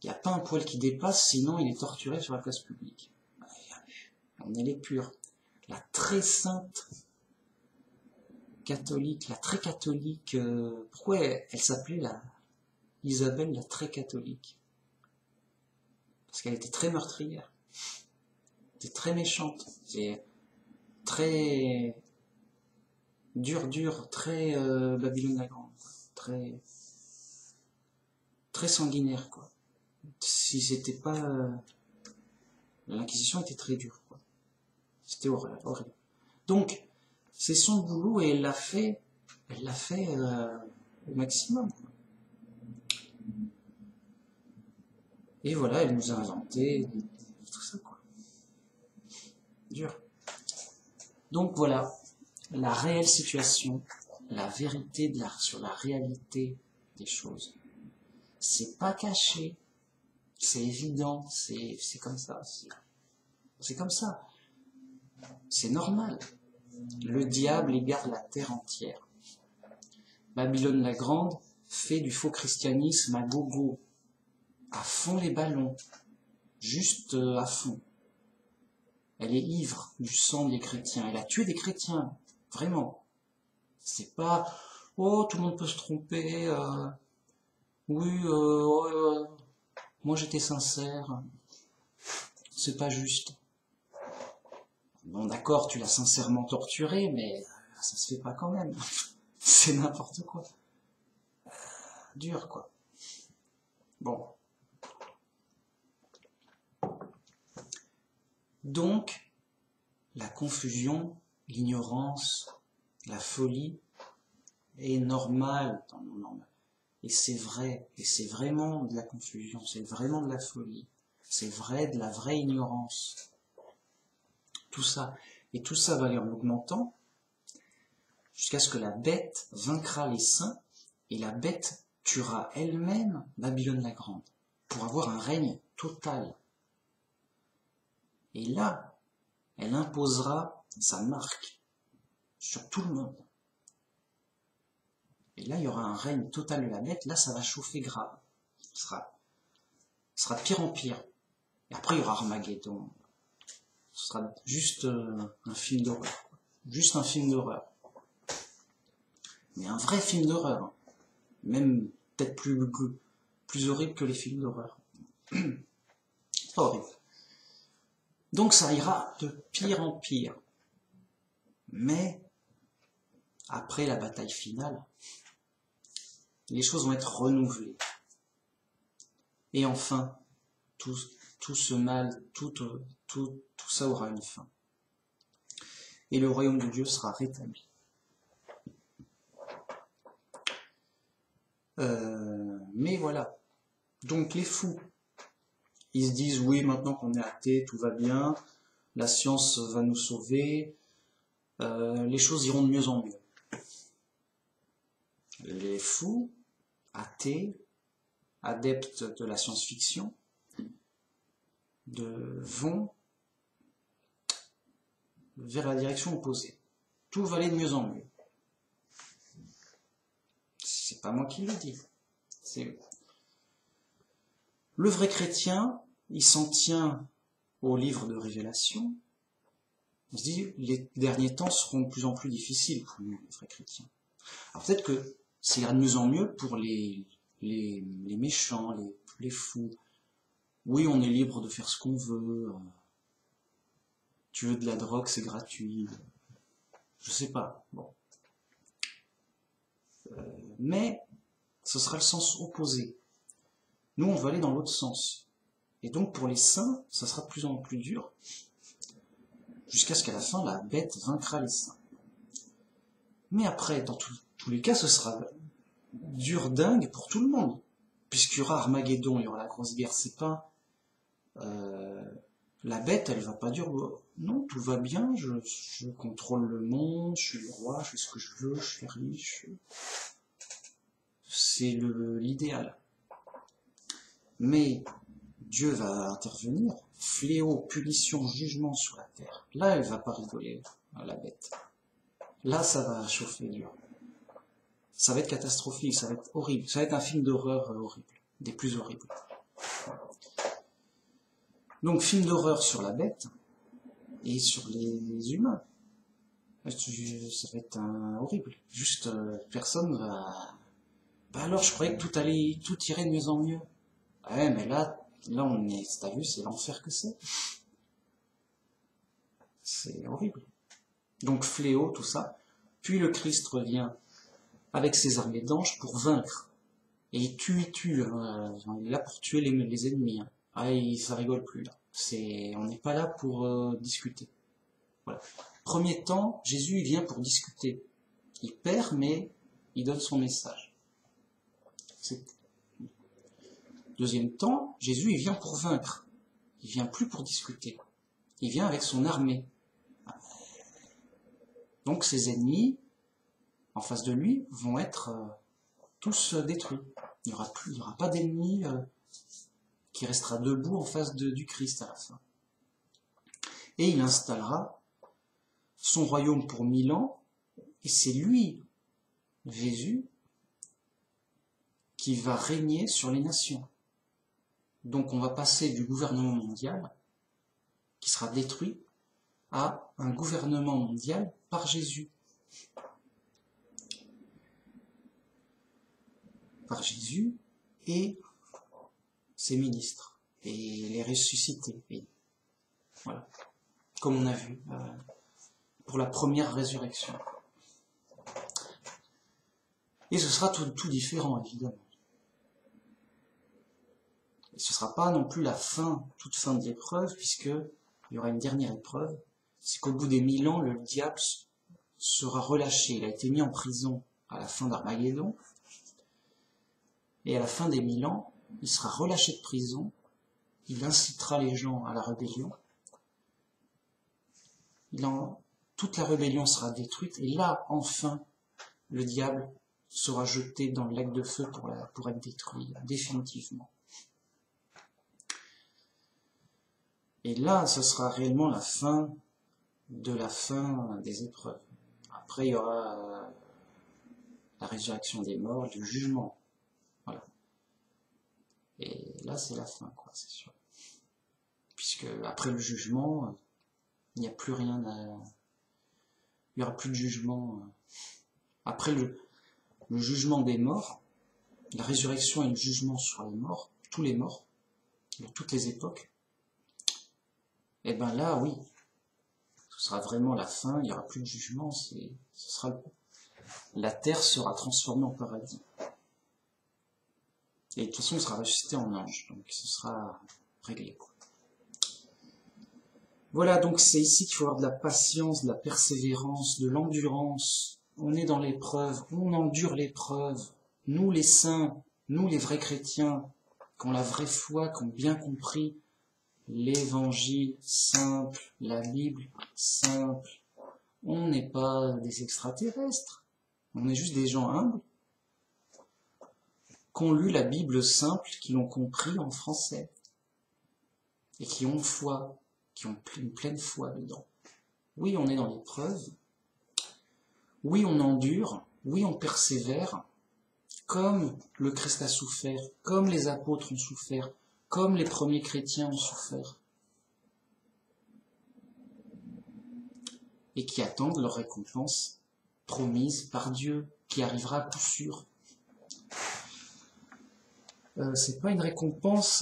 y a pas un poil qui dépasse, sinon il est torturé sur la place publique. On est les purs. La très sainte catholique, la très catholique, pourquoi elle s'appelait Isabelle la très catholique? Parce qu'elle était très meurtrière, était très méchante, c'est très dur, très Babylone la Grande, très très sanguinaire quoi. Si c'était pas l'Inquisition était très dure quoi. C'était horrible. Donc c'est son boulot et elle l'a fait au maximum. Quoi. Et voilà, elle nous a inventé tout ça quoi. Dur. Donc voilà, la réelle situation, la vérité sur la réalité des choses. C'est pas caché, c'est évident, c'est comme ça. C'est comme ça. C'est normal. Le diable égare la terre entière. Babylone la Grande fait du faux christianisme à gogo, à fond les ballons, juste à fond. Elle est ivre du sang des chrétiens. Elle a tué des chrétiens, vraiment. C'est pas « Oh, tout le monde peut se tromper, oui, moi j'étais sincère, c'est pas juste. » Bon d'accord, tu l'as sincèrement torturé, mais ça se fait pas quand même. C'est n'importe quoi. Dur, quoi. Bon. Donc, la confusion, l'ignorance, la folie est normale dans le monde. Et c'est vrai, et c'est vraiment de la confusion, c'est vraiment de la folie, c'est vrai, de la vraie ignorance. Tout ça. Et tout ça va aller en augmentant jusqu'à ce que la bête vaincra les saints et la bête tuera elle-même Babylone la Grande pour avoir un règne total. Et là, elle imposera sa marque sur tout le monde. Et là, il y aura un règne total de la bête. Là, ça va chauffer grave. Ce sera de pire en pire. Et après, il y aura Armageddon. Ce sera juste un film d'horreur. Juste un film d'horreur. Mais un vrai film d'horreur. Même peut-être plus horrible que les films d'horreur. C'est pas horrible. Donc ça ira de pire en pire. Mais, après la bataille finale, les choses vont être renouvelées. Et enfin, tout ce mal, tout ça aura une fin. Et le royaume de Dieu sera rétabli. Mais voilà. Donc les fous, ils se disent oui, maintenant qu'on est athée, tout va bien, la science va nous sauver, les choses iront de mieux en mieux. Les fous, athées, adeptes de la science-fiction, vont vers la direction opposée. Tout va aller de mieux en mieux. C'est pas moi qui le dis. C'est eux. Le vrai chrétien, il s'en tient au livre de Révélation. Il se dit, les derniers temps seront de plus en plus difficiles pour nous, les vrais chrétiens. Alors peut-être que ça ira de mieux en mieux pour les méchants, les fous. Oui, on est libre de faire ce qu'on veut. Tu veux de la drogue, c'est gratuit. Je sais pas. Bon. Mais ce sera le sens opposé. Nous, on va aller dans l'autre sens. Et donc, pour les saints, ça sera de plus en plus dur, jusqu'à ce qu'à la fin, la bête vaincra les saints. Mais après, dans tous les cas, ce sera dur dingue pour tout le monde, puisqu'il y aura Armageddon, il y aura la grosse guerre. C'est pas... la bête, elle va pas dire non, tout va bien, je contrôle le monde, je suis le roi, je fais ce que je veux, je suis riche. C'est l'idéal. Mais Dieu va intervenir, fléau, punition, jugement sur la terre. Là, elle va pas rigoler, la bête. Là, ça va chauffer dur. Ça va être catastrophique, ça va être horrible. Ça va être un film d'horreur horrible, des plus horribles. Donc, film d'horreur sur la bête et sur les humains. Ça va être horrible. Juste, personne va... Bah alors, je croyais que tout irait de mieux en mieux. Ouais, mais là on est, t'as vu, c'est l'enfer que c'est. C'est horrible. Donc, fléau, tout ça. Puis le Christ revient avec ses armées d'anges pour vaincre. Et il tue, hein. Il est là pour tuer les ennemis. Hein. Ah, ça rigole plus, là. On n'est pas là pour discuter. Voilà. Premier temps, Jésus il vient pour discuter. Il perd, mais il donne son message. Deuxième temps, Jésus il vient pour vaincre. Il vient plus pour discuter. Il vient avec son armée. Donc ses ennemis, en face de lui, vont être tous détruits. Il n'y aura pas d'ennemis qui restera debout en face du Christ à la fin. Et il installera son royaume pour 1000 ans, et c'est lui, Jésus, qui va régner sur les nations. Donc on va passer du gouvernement mondial, qui sera détruit, à un gouvernement mondial par Jésus. Par Jésus et ses ministres, et les ressuscités. Et voilà, comme on a vu pour la première résurrection. Et ce sera tout différent, évidemment. Et ce ne sera pas non plus toute fin de l'épreuve, puisqu'il y aura une dernière épreuve. C'est qu'au bout des 1000 ans, le diable sera relâché. Il a été mis en prison à la fin d'Armageddon. Et à la fin des 1000 ans, il sera relâché de prison. Il incitera les gens à la rébellion. Toute la rébellion sera détruite. Et là, enfin, le diable sera jeté dans le lac de feu pour être détruit définitivement. Et là, ce sera réellement la fin des épreuves. Après, il y aura la résurrection des morts, le jugement. Voilà. Et là, c'est la fin, quoi, c'est sûr. Puisque après le jugement, il n'y a plus rien il n'y aura plus de jugement. Après le jugement des morts, la résurrection et le jugement sur les morts, tous les morts, de toutes les époques, et bien là, oui, ce sera vraiment la fin, il n'y aura plus de jugement, la terre sera transformée en paradis. Et de toute façon, il sera ressuscité en ange, donc ce sera réglé, quoi. Voilà, donc c'est ici qu'il faut avoir de la patience, de la persévérance, de l'endurance. On est dans l'épreuve, on endure l'épreuve. Nous les saints, nous les vrais chrétiens, qui ont la vraie foi, qui ont bien compris l'évangile simple, la Bible simple. On n'est pas des extraterrestres, on est juste des gens humbles, qui ont lu la Bible simple, qui l'ont compris en français, et qui ont foi, qui ont une pleine foi dedans. Oui, on est dans l'épreuve, oui, on endure, oui, on persévère, comme le Christ a souffert, comme les apôtres ont souffert, comme les premiers chrétiens ont souffert, et qui attendent leur récompense promise par Dieu, qui arrivera à coup sûr. C'est pas une récompense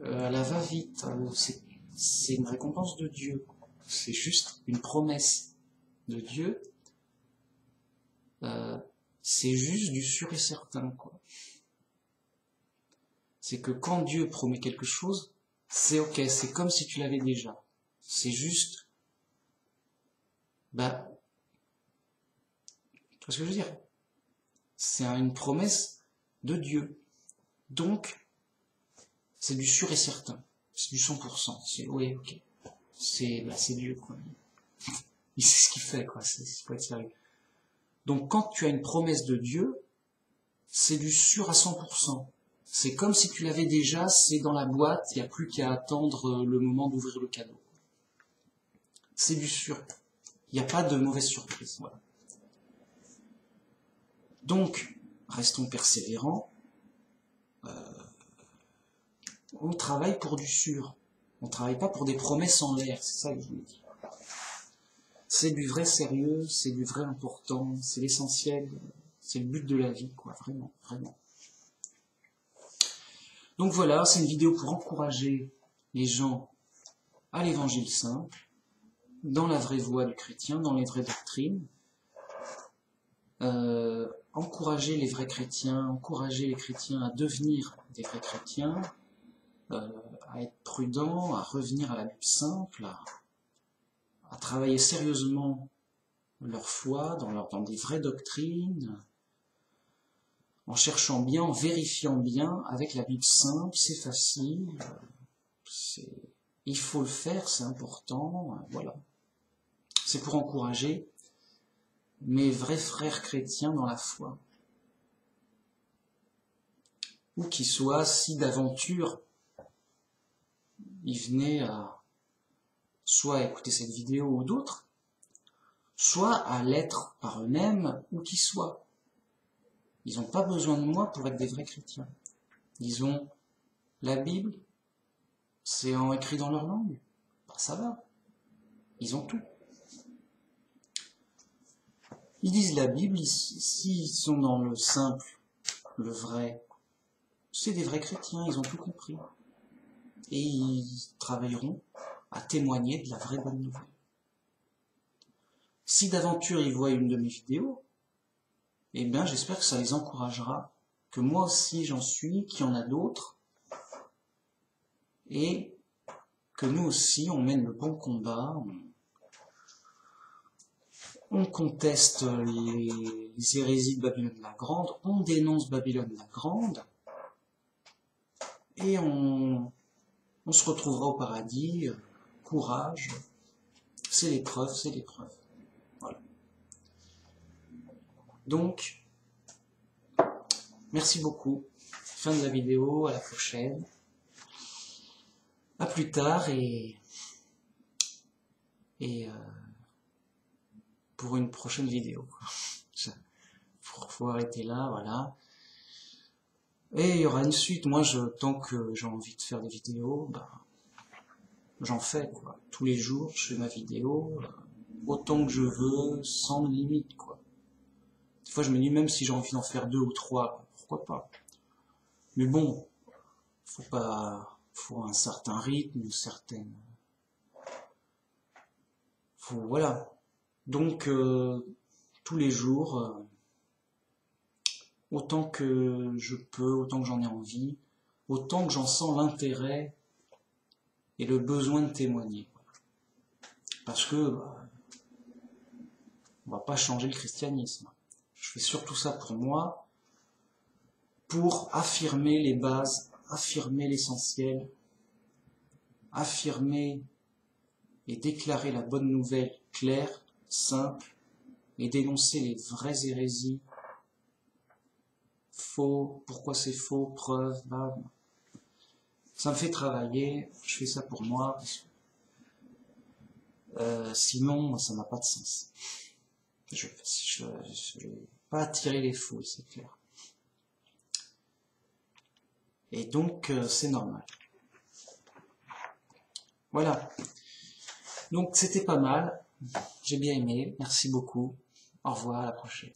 à la va-vite, c'est une récompense de Dieu. C'est juste une promesse de Dieu. C'est juste du sûr et certain, quoi. C'est que quand Dieu promet quelque chose, c'est ok, c'est comme si tu l'avais déjà. C'est juste, tu vois ce que je veux dire? C'est une promesse de Dieu. Donc, c'est du sûr et certain. C'est du 100%. C'est, oui, ok. C'est Dieu, quoi. Il sait ce qu'il fait, quoi. Faut être sérieux. Donc, quand tu as une promesse de Dieu, c'est du sûr à 100%. C'est comme si tu l'avais déjà, c'est dans la boîte, il n'y a plus qu'à attendre le moment d'ouvrir le cadeau. C'est du sûr. Il n'y a pas de mauvaise surprise. Voilà. Donc, restons persévérants. On travaille pour du sûr. On ne travaille pas pour des promesses en l'air, c'est ça que je vous dis. C'est du vrai sérieux, c'est du vrai important, c'est l'essentiel, c'est le but de la vie, quoi, vraiment, vraiment. Donc voilà, c'est une vidéo pour encourager les gens à l'évangile simple, dans la vraie voie du chrétien, dans les vraies doctrines, encourager les vrais chrétiens, encourager les chrétiens à devenir des vrais chrétiens, à être prudents, à revenir à la Bible simple, à travailler sérieusement leur foi dans des vraies doctrines, en cherchant bien, en vérifiant bien avec la Bible simple, c'est facile, il faut le faire, c'est important, voilà. C'est pour encourager mes vrais frères chrétiens dans la foi. Où qu'ils soient, si d'aventure ils venaient à soit écouter cette vidéo ou d'autres, soit à l'être par eux-mêmes, où qu'ils soient. Ils n'ont pas besoin de moi pour être des vrais chrétiens. Ils ont la Bible, c'est écrit dans leur langue, ben, ça va. Ils ont tout. Ils lisent la Bible, s'ils sont dans le simple, le vrai, c'est des vrais chrétiens, ils ont tout compris. Et ils travailleront à témoigner de la vraie bonne nouvelle. Si d'aventure ils voient une de mes vidéos, eh bien j'espère que ça les encouragera, que moi aussi j'en suis, qu'il y en a d'autres, et que nous aussi on mène le bon combat, on conteste les hérésies de Babylone la Grande, on dénonce Babylone la Grande, et on se retrouvera au paradis, courage, c'est l'épreuve, c'est l'épreuve. Voilà. Donc, merci beaucoup, fin de la vidéo, à la prochaine, à plus tard, et pour une prochaine vidéo. Faut arrêter là, voilà. Et il y aura une suite. Moi, tant que j'ai envie de faire des vidéos, bah, j'en fais, quoi. Tous les jours, je fais ma vidéo, autant que je veux, sans limite, quoi. Des fois, je me dis, même si j'ai envie d'en faire 2 ou 3, pourquoi pas. Mais bon, faut un certain rythme, une certaine... voilà. Donc, tous les jours, autant que je peux, autant que j'en ai envie, autant que j'en sens l'intérêt et le besoin de témoigner. Parce que on va pas changer le christianisme. Je fais surtout ça pour moi, pour affirmer les bases, affirmer l'essentiel, affirmer et déclarer la bonne nouvelle claire, simple, et dénoncer les vraies hérésies, faux, pourquoi c'est faux, preuve, bam. Ça me fait travailler, je fais ça pour moi, sinon ça n'a pas de sens. Je vais pas attirer les foules, c'est clair. Et donc c'est normal. Voilà. Donc c'était pas mal, j'ai bien aimé, merci beaucoup, au revoir, à la prochaine.